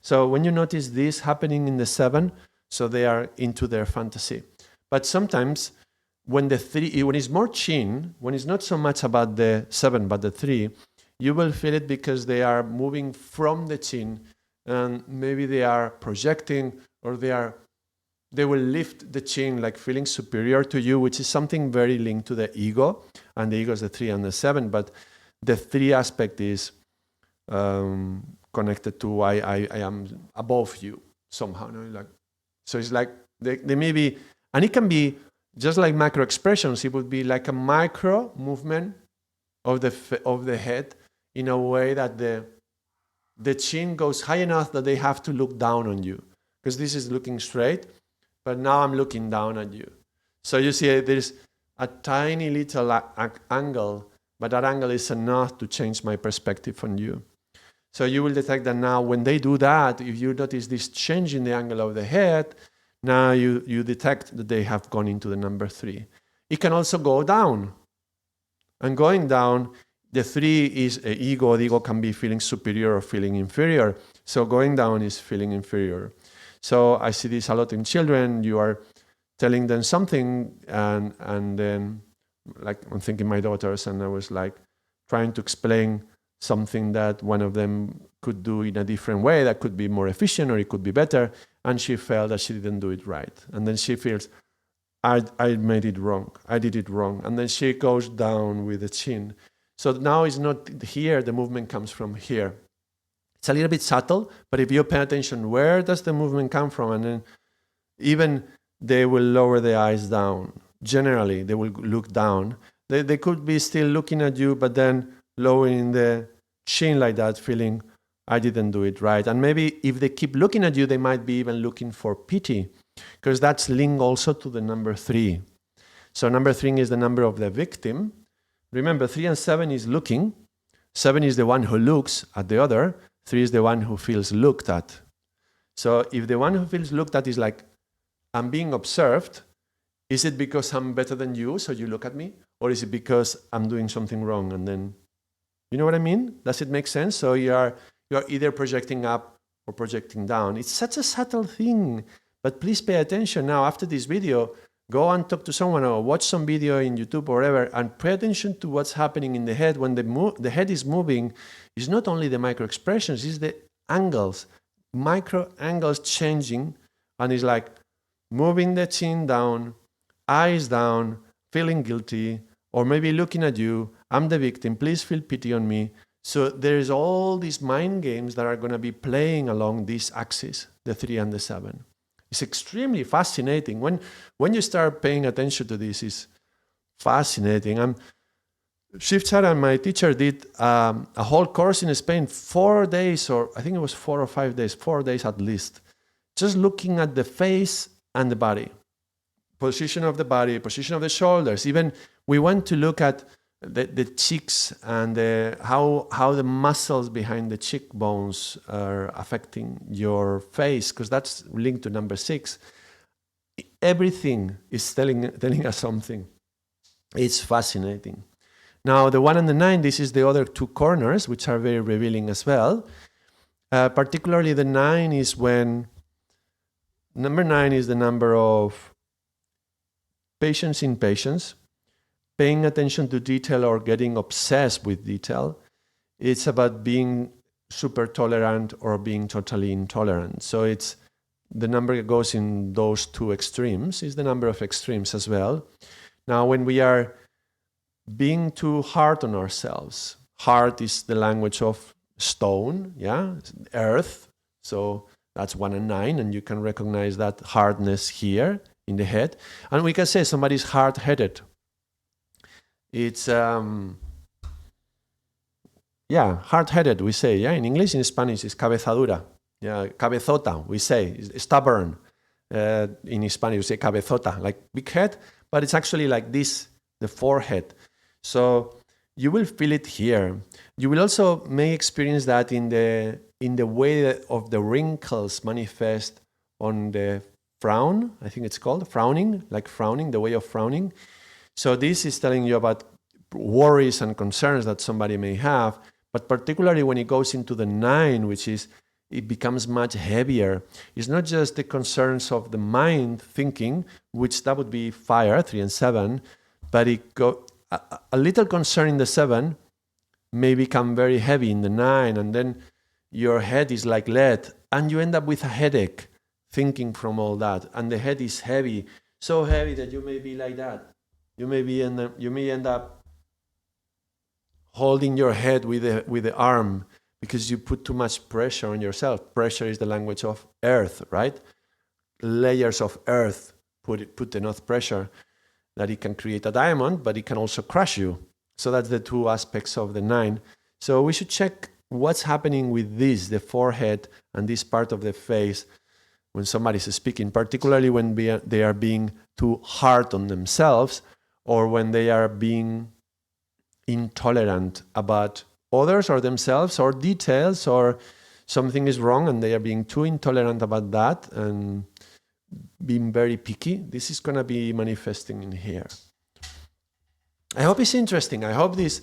So when you notice this happening in the 7, so they are into their fantasy. But sometimes when it's more chin, when it's not so much about the 7 but the 3, you will feel it because they are moving from the chin, and maybe they are projecting, or they will lift the chin, like feeling superior to you, which is something very linked to the ego, and the ego is the 3 and the 7, but the 3 aspect is connected to I am above you somehow. No? So it's like they may be, and it can be just like macro expressions. It would be like a micro movement of the head in a way that the chin goes high enough that they have to look down on you, because this is looking straight, but now I'm looking down at you. So you see there's a tiny little angle, but that angle is enough to change my perspective on you. So you will detect that now when they do that, if you notice this change in the angle of the head, now you detect that they have gone into the number 3. It can also go down. And going down, the 3 is ego. The ego can be feeling superior or feeling inferior. So going down is feeling inferior. So I see this a lot in children. You are telling them something, and then, like, I'm thinking my daughters, and I was like trying to explain something that one of them could do in a different way that could be more efficient or it could be better, and she felt that she didn't do it right. And then she feels, I made it wrong. I did it wrong. And then she goes down with the chin. So now it's not here, the movement comes from here. It's a little bit subtle, but if you pay attention, where does the movement come from? And then even they will lower the eyes down. Generally, they will look down. They could be still looking at you, but then lowering the chin like that, feeling, I didn't do it right. And maybe if they keep looking at you, they might be even looking for pity, because that's linked also to the number 3. So number 3 is the number of the victim. Remember, 3 and 7 is looking. 7 is the one who looks at the other. 3 is the one who feels looked at. So if the one who feels looked at is like, I'm being observed, is it because I'm better than you, so you look at me? Or is it because I'm doing something wrong? And then, you know what I mean? Does it make sense? So you are either projecting up or projecting down. It's such a subtle thing, but please pay attention. Now, after this video, go and talk to someone or watch some video in YouTube or whatever, and pay attention to what's happening in the head. When the head is moving, it's not only the micro expressions, it's the angles, micro angles changing, and it's like moving the chin down, eyes down, feeling guilty, or maybe looking at you, I'm the victim, please feel pity on me. So there's all these mind games that are going to be playing along this axis, the 3 and the 7. It's extremely fascinating. When you start paying attention to this, it's fascinating. Shiv Charan, my teacher, did a whole course in Spain, 4 days, or I think it was 4 or 5 days, 4 days at least, just looking at the face and the body, position of the body, position of the shoulders. Even we went to look at the cheeks and how the muscles behind the cheekbones are affecting your face, because that's linked to number 6. Everything is telling us something. It's fascinating. Now, the 1 and the 9, this is the other 2 corners, which are very revealing as well. Particularly the 9 is when, number 9 is the number of patience, impatience, paying attention to detail or getting obsessed with detail. It's about being super tolerant or being totally intolerant. So it's the number that goes in those 2 extremes, is the number of extremes as well. Now, when we are being too hard on ourselves, hard is the language of stone, yeah, earth. So that's 1 and 9, and you can recognize that hardness here in the head. And we can say somebody's hard-headed. It's, hard-headed, we say, yeah, in English. In Spanish, it's cabezadura. Yeah, cabezota, we say, it's stubborn. In Spanish, we say cabezota, like big head, but it's actually like this, the forehead. So you will feel it here. You will also may experience that in the way of the wrinkles manifest on the frown, I think it's called, frowning, like frowning, the way of frowning. So this is telling you about worries and concerns that somebody may have, but particularly when it goes into the 9, which is, it becomes much heavier. It's not just the concerns of the mind thinking, which that would be fire, 3 and 7, but a little concern in the 7 may become very heavy in the 9, and then your head is like lead, and you end up with a headache thinking from all that, and the head is heavy, so heavy that you may be like that. You may end up holding your head with the arm because you put too much pressure on yourself. Pressure is the language of earth, right? Layers of earth put enough pressure that it can create a diamond, but it can also crush you. So that's the 2 aspects of the 9. So we should check what's happening with this, the forehead and this part of the face, when somebody's speaking, particularly when they are being too hard on themselves, or when they are being intolerant about others or themselves or details, or something is wrong and they are being too intolerant about that and being very picky. This is going to be manifesting in here. I hope it's interesting. I hope these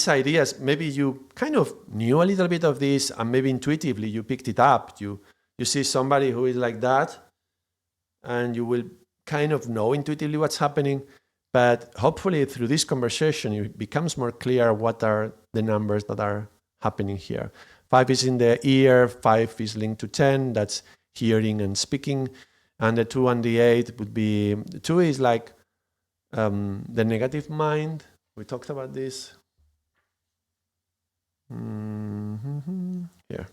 ideas, maybe you kind of knew a little bit of this, and maybe intuitively you picked it up. You see somebody who is like that, and you will kind of know intuitively what's happening. But hopefully through this conversation, it becomes more clear what are the numbers that are happening here. 5 is in the ear, 5 is linked to 10, that's hearing and speaking. And the 2 and the 8 would be, 2 is like the negative mind. We talked about this. Here.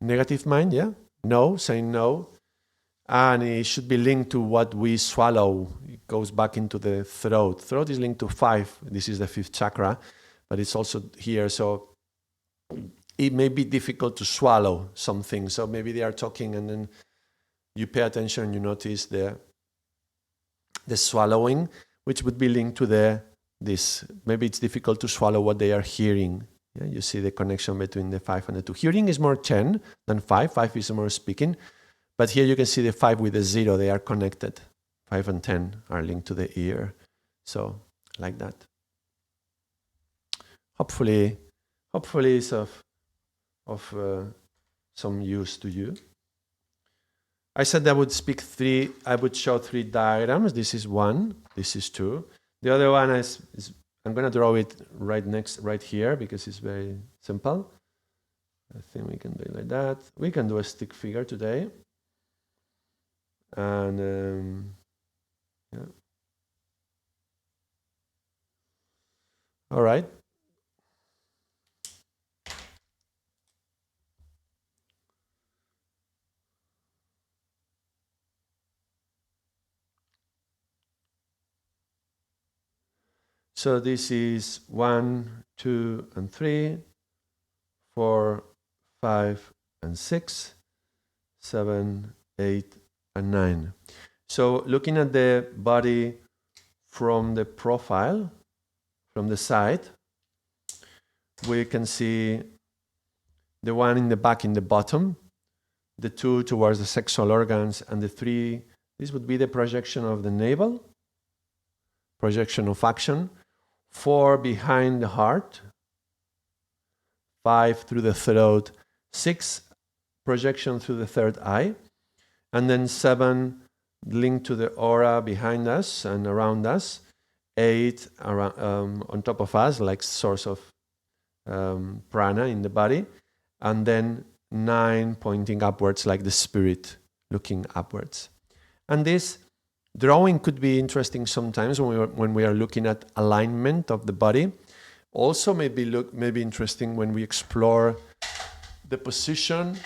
Negative mind, yeah? No, saying no. And it should be linked to what we swallow. It goes back into the throat. Throat is linked to 5. This is the 5th chakra, but it's also here. So it may be difficult to swallow something. So maybe they are talking and then you pay attention and you notice the swallowing, which would be linked to this. Maybe it's difficult to swallow what they are hearing. Yeah, you see the connection between the 5 and the 2. Hearing is more 10 than 5. 5 is more speaking. But here you can see the 5 with the 0. They are connected. 5 and 10 are linked to the ear. So like that. Hopefully it's of some use to you. I said I would show 3 diagrams. This is 1, this is 2. The other one is I'm going to draw it right here because it's very simple. I think we can do it like that. We can do a stick figure today. And yeah. All right. So this is 1, 2, and 3, 4, 5, and 6, 7, 8, and 9. So looking at the body from the profile, from the side, we can see the 1 in the back in the bottom, the 2 towards the sexual organs, and the 3, this would be the projection of the navel, projection of action, 4 behind the heart, 5 through the throat, 6 projection through the third eye, and then 7 linked to the aura behind us and around us, 8 around, on top of us, like source of prana in the body, and then 9 pointing upwards like the spirit looking upwards. And this drawing could be interesting sometimes when we are looking at alignment of the body. Also maybe interesting when we explore the position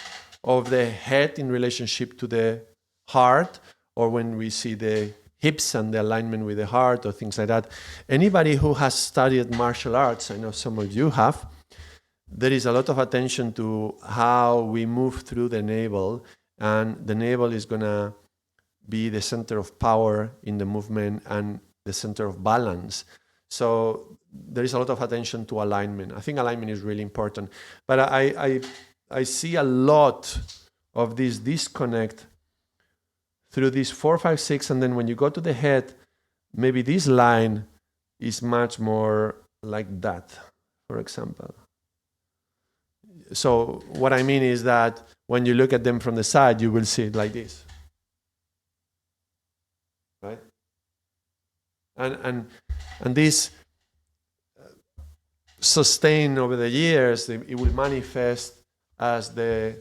of the head in relationship to the heart, or when we see the hips and the alignment with the heart or things like that. Anybody who has studied martial arts, I know some of you have, there is a lot of attention to how we move through the navel, and the navel is going to be the center of power in the movement and the center of balance. So there is a lot of attention to alignment. I think alignment is really important. But I see a lot of this disconnect through this 4, 5, 6, and then when you go to the head, maybe this line is much more like that, for example. So what I mean is that when you look at them from the side, you will see it like this. Right? And this sustained over the years, it will manifest as the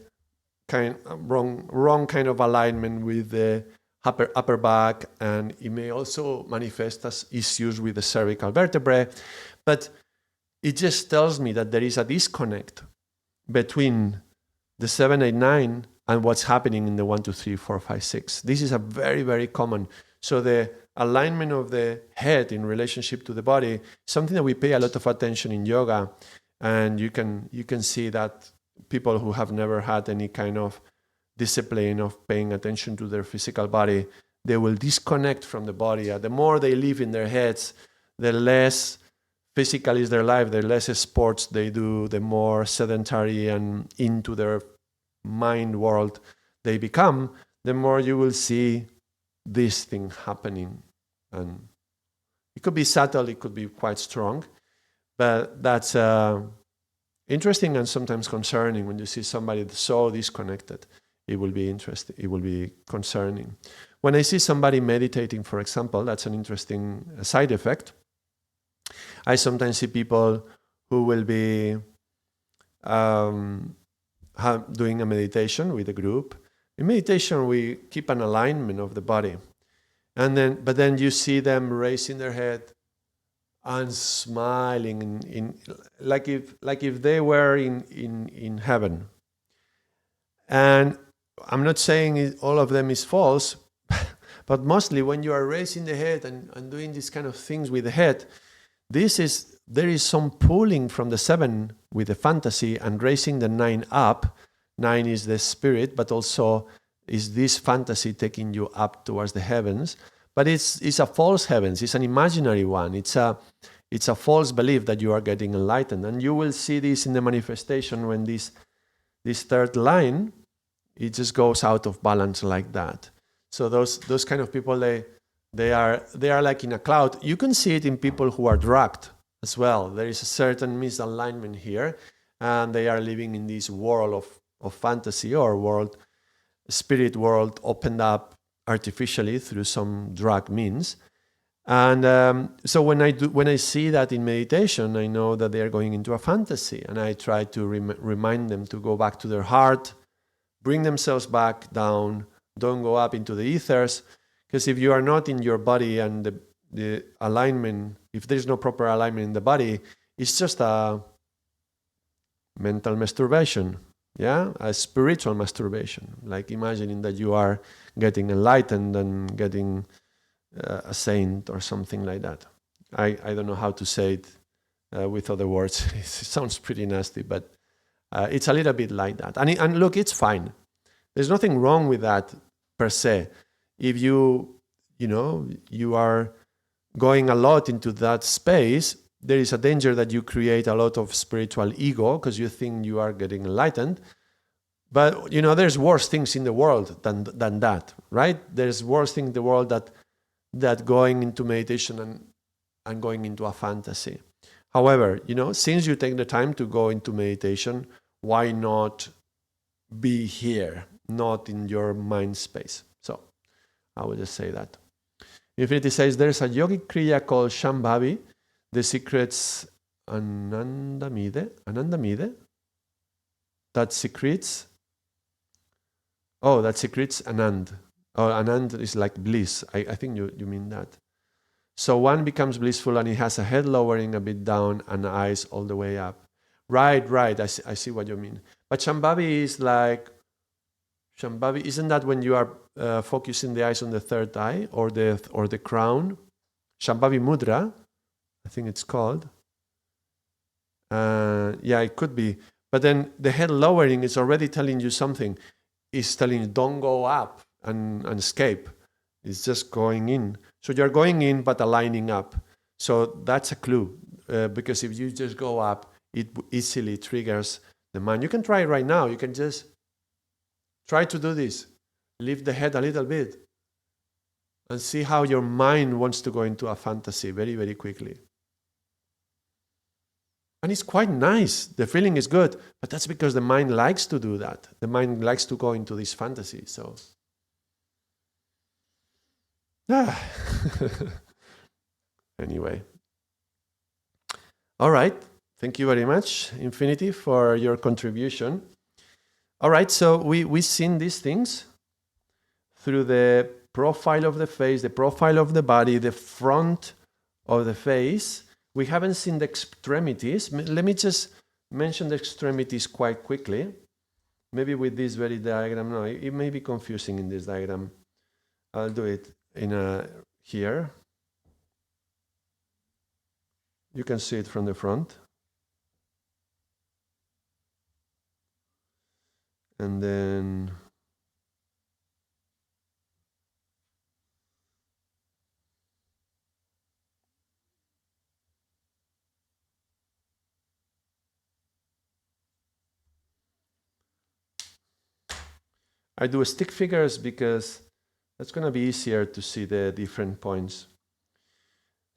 wrong kind of alignment with the upper back, and it may also manifest as issues with the cervical vertebrae. But it just tells me that there is a disconnect between the 7, 8, 9 and what's happening in the 1, 2, 3, 4, 5, 6. This is a very, very common. So the alignment of the head in relationship to the body, something that we pay a lot of attention in yoga, and you can see that people who have never had any kind of discipline of paying attention to their physical body, they will disconnect from the body. The more they live in their heads, the less physical is their life, the less sports they do, the more sedentary and into their mind world they become, the more you will see this thing happening. And could be subtle, it could be quite strong, but that's interesting and sometimes concerning when you see somebody so disconnected. It will be interesting. It will be concerning. When I see somebody meditating, for example, that's an interesting side effect. I sometimes see people who will be doing a meditation with a group. In meditation, we keep an alignment of the body, but then you see them raising their head and smiling, like if they were in heaven. And I'm not saying all of them is false, but mostly when you are raising the head and doing these kind of things with the head, there is some pulling from the 7 with the fantasy and raising the 9 up. 9 is the spirit, but also is this fantasy taking you up towards the heavens. But it's a false heavens. It's an imaginary one. It's a false belief that you are getting enlightened. And you will see this in the manifestation when this third line, it just goes out of balance like that. So those kind of people, they are like in a cloud. You can see it in people who are drugged as well. There is a certain misalignment here, and they are living in this world of fantasy or spirit world opened up artificially through some drug means. And so when I see that in meditation, I know that they are going into a fantasy, and I try to remind them to go back to their heart, bring themselves back down, don't go up into the ethers, because if you are not in your body and the alignment, if there's no proper alignment in the body, it's just a mental masturbation, a spiritual masturbation, like imagining that you are getting enlightened and getting a saint or something like that. I don't know how to say it with other words. It sounds pretty nasty, but it's a little bit like that. And look, it's fine. There's nothing wrong with that per se. If you are going a lot into that space, there is a danger that you create a lot of spiritual ego because you think you are getting enlightened. But there's worse things in the world than that, right? There's worse things in the world that going into meditation and going into a fantasy. However, since you take the time to go into meditation, why not be here, not in your mind space? So I would just say that. Infinity says there's a yogic kriya called Shambhavi, the secrets Anandamide, that secrets Anand. Oh, Anand is like bliss. I think you mean that. So one becomes blissful and he has a head lowering a bit down and eyes all the way up. Right. I see what you mean. But Shambhavi isn't that when you are focusing the eyes on the third eye or the crown? Shambhavi Mudra, I think it's called. It could be. But then the head lowering is already telling you something. It's telling you don't go up and escape. It's just going in. So you're going in but aligning up. So that's a clue. Because if you just go up, it easily triggers the mind. You can try it right now. You can just try to do this. Lift the head a little bit and see how your mind wants to go into a fantasy very, very quickly. And it's quite nice. The feeling is good, but that's because the mind likes to do that. The mind likes to go into this fantasy. So, anyway. All right. Thank you very much, Infinity, for your contribution. All right. So we've seen these things through the profile of the face, the profile of the body, the front of the face. We haven't seen the extremities. Let me just mention the extremities quite quickly. Maybe with this very diagram. No, it may be confusing in this diagram. I'll do it here. You can see it from the front. And then I do stick figures because that's going to be easier to see the different points.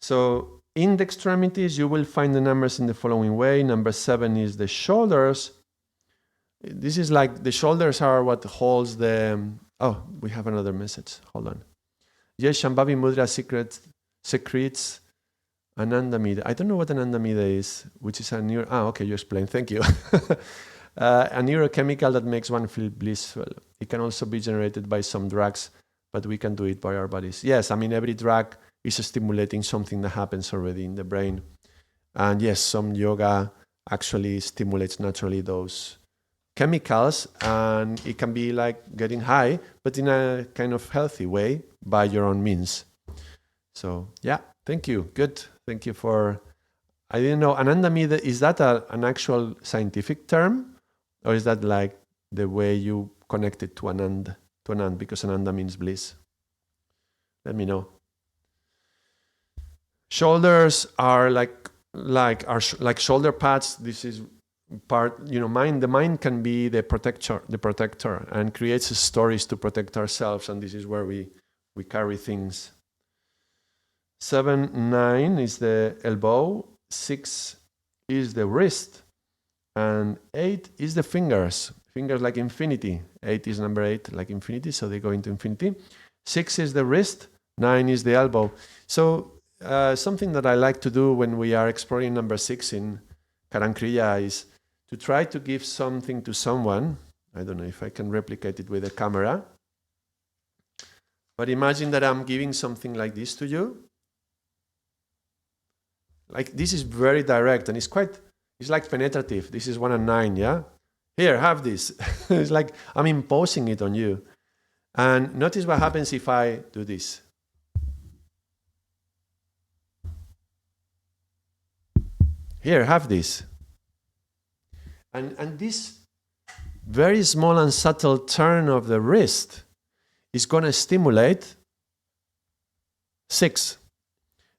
So in the extremities, you will find the numbers in the following way. Number 7 is the shoulders. This is like the shoulders are what holds the... Oh, we have another message. Hold on. Yes, Shambhavi Mudra secretes anandamida. I don't know what anandamida is, which is a neuro... okay, you explained. Thank you. A neurochemical that makes one feel blissful. It can also be generated by some drugs, but we can do it by our bodies. Yes, I mean, every drug is stimulating something that happens already in the brain. And yes, some yoga actually stimulates naturally those chemicals, and it can be like getting high, but in a kind of healthy way by your own means. So yeah, thank you. Good. Thank you for... I didn't know, anandamida, is that an actual scientific term? Or is that like the way you connect it to anand, because ananda means bliss? Let me know. Shoulders are like shoulder pads. This is part, mind. The mind can be the protector, and creates stories to protect ourselves. And this is where we carry things. 7, 9 is the elbow. 6 is the wrist. And 8 is the fingers. Fingers like infinity. 8 is number 8, like infinity, so they go into infinity. 6 is the wrist. 9 is the elbow. So something that I like to do when we are exploring number 6 in Karam Kriya is to try to give something to someone. I don't know if I can replicate it with a camera. But imagine that I'm giving something like this to you. Like, this is very direct, and it's like penetrative. This is 1 and 9, yeah? Here, have this. It's like I'm imposing it on you. And notice what happens if I do this. Here, have this. And this very small and subtle turn of the wrist is going to stimulate 6.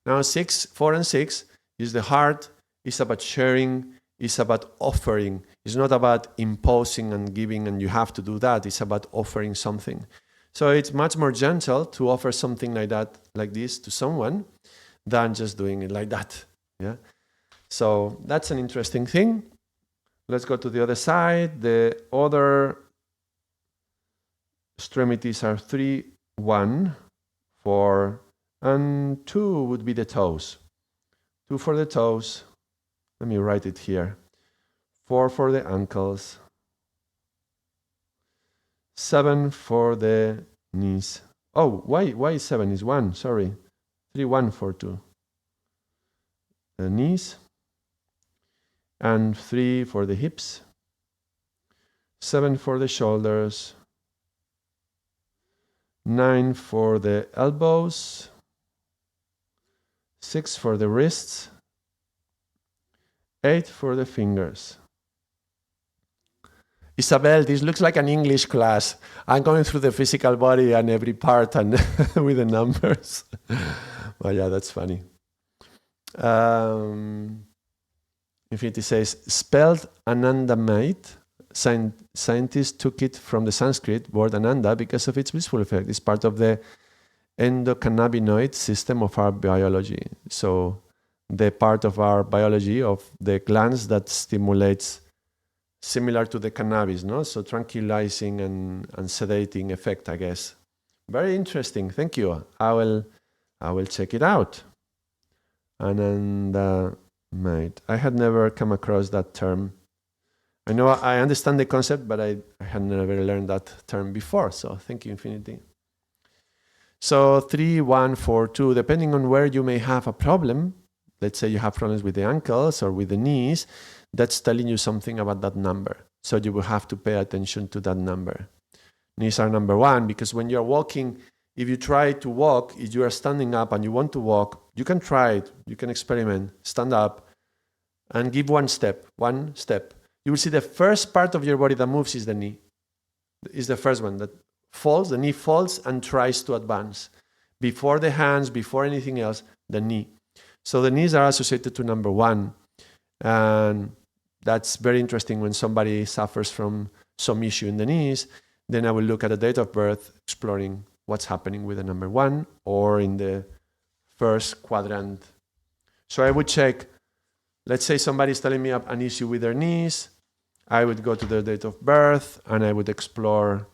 Now 6, 4 and 6 is the heart. It's about sharing. It's about offering. It's not about imposing and giving and you have to do that. It's about offering something. So it's much more gentle to offer something like that, like this, to someone than just doing it like that. Yeah. So that's an interesting thing. Let's go to the other side. The other extremities are 3, 1, 4, and 2 would be the toes. 2 for the toes. Let me write it here. 4 for the ankles. 7 for the knees. Oh, why 7 is 1? Sorry. 3, 1 for 2. The knees. And 3 for the hips. 7 for the shoulders. 9 for the elbows. 6 for the wrists. 8 for the fingers. Isabel, this looks like an English class. I'm going through the physical body and every part and with the numbers. Well, yeah, that's funny. Infinity says, spelled anandamide. Scientists took it from the Sanskrit word ananda because of its blissful effect. It's part of the endocannabinoid system of our biology. So the part of our biology of the glands that stimulates similar to the cannabis, no? So tranquilizing and sedating effect, I guess. Very interesting. Thank you. I will check it out. Anandamide. I had never come across that term. I know I understand the concept, but I had never learned that term before. So thank you, Infinity. So 3, 1, 4, 2, depending on where you may have a problem. Let's say you have problems with the ankles or with the knees. That's telling you something about that number. So you will have to pay attention to that number. Knees are number 1 because when you're walking, if you try to walk, if you are standing up and you want to walk, you can try it. You can experiment. Stand up and give one step. You will see the first part of your body that moves is the knee. Is the first one that falls. The knee falls and tries to advance. Before the hands, before anything else, the knee. So the knees are associated to number 1. And that's very interesting when somebody suffers from some issue in the knees. Then I will look at the date of birth, exploring what's happening with the number 1 or in the first quadrant So I would check, let's say somebody's telling me an issue with their knees. I would go to their date of birth and I would explore,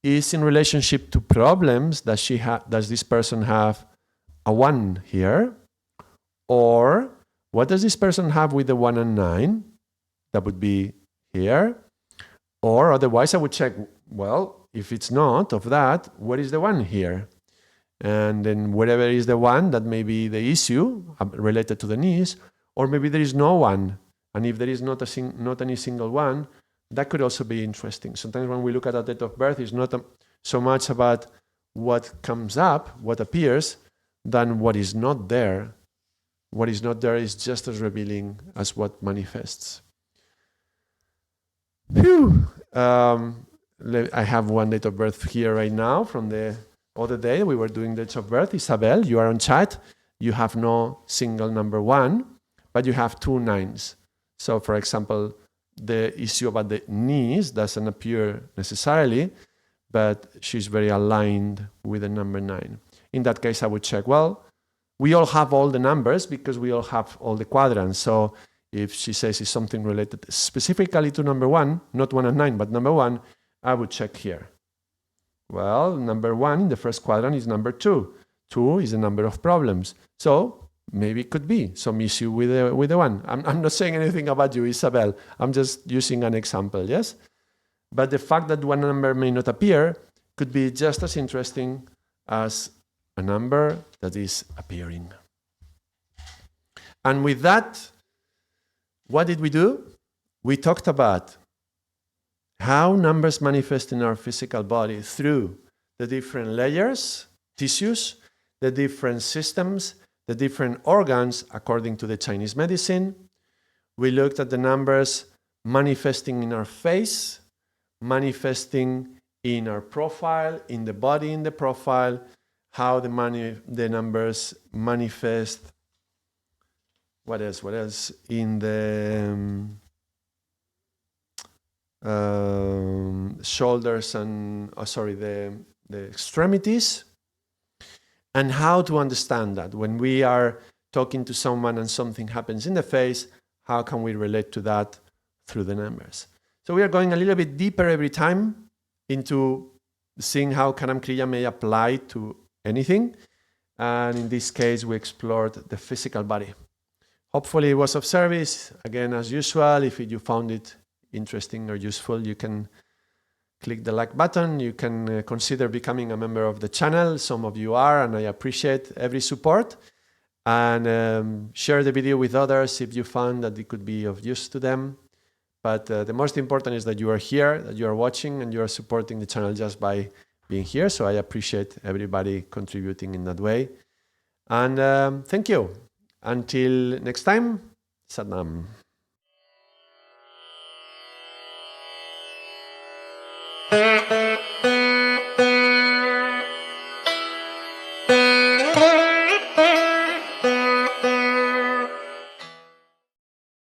is in relationship to problems, does this person have a 1 here? Or what does this person have with the 1 and 9? That would be here. Or otherwise I would check, well, if it's not of that, what is the 1 here? And then whatever is the 1, that may be the issue related to the knees, or maybe there is no 1. And if there is not any single 1, that could also be interesting. Sometimes when we look at a date of birth, it's not so much about what comes up, what appears, than what is not there. What is not there is just as revealing as what manifests. Phew. I have one date of birth here right now from the other day. We were doing dates of birth. Isabel, you are on chat. You have no single number 1, but you have 2 9s. So, for example, the issue about the knees doesn't appear necessarily, but she's very aligned with the number 9. In that case, I would check, well, we all have all the numbers because we all have all the quadrants. So if she says it's something related specifically to number 1, not 1 and 9, but number 1, I would check here. Well, number 1 in the first quadrant is number 2. 2 is the number of problems. So maybe it could be some issue with the 1. I'm not saying anything about you, Isabel. I'm just using an example, yes? But the fact that 1 number may not appear could be just as interesting as a number that is appearing. And with that, what did we do? We talked about how numbers manifest in our physical body through the different layers, tissues, the different systems, the different organs according to the Chinese medicine. We looked at the numbers manifesting in our face, manifesting in our profile, in the body, in the profile, how the numbers manifest. What else? In the shoulders and, the extremities. And how to understand that. When we are talking to someone and something happens in the face, how can we relate to that through the numbers? So we are going a little bit deeper every time into seeing how Karam Kriya may apply to anything. And in this case, we explored the physical body. Hopefully it was of service. Again, as usual, if you found it interesting or useful, you can click the like button. You can consider becoming a member of the channel. Some of you are, and I appreciate every support. And share the video with others if you found that it could be of use to them. But the most important is that you are here, that you are watching, and you are supporting the channel just by being here. So I appreciate everybody contributing in that way. And thank you. Until next time, Sat Nam.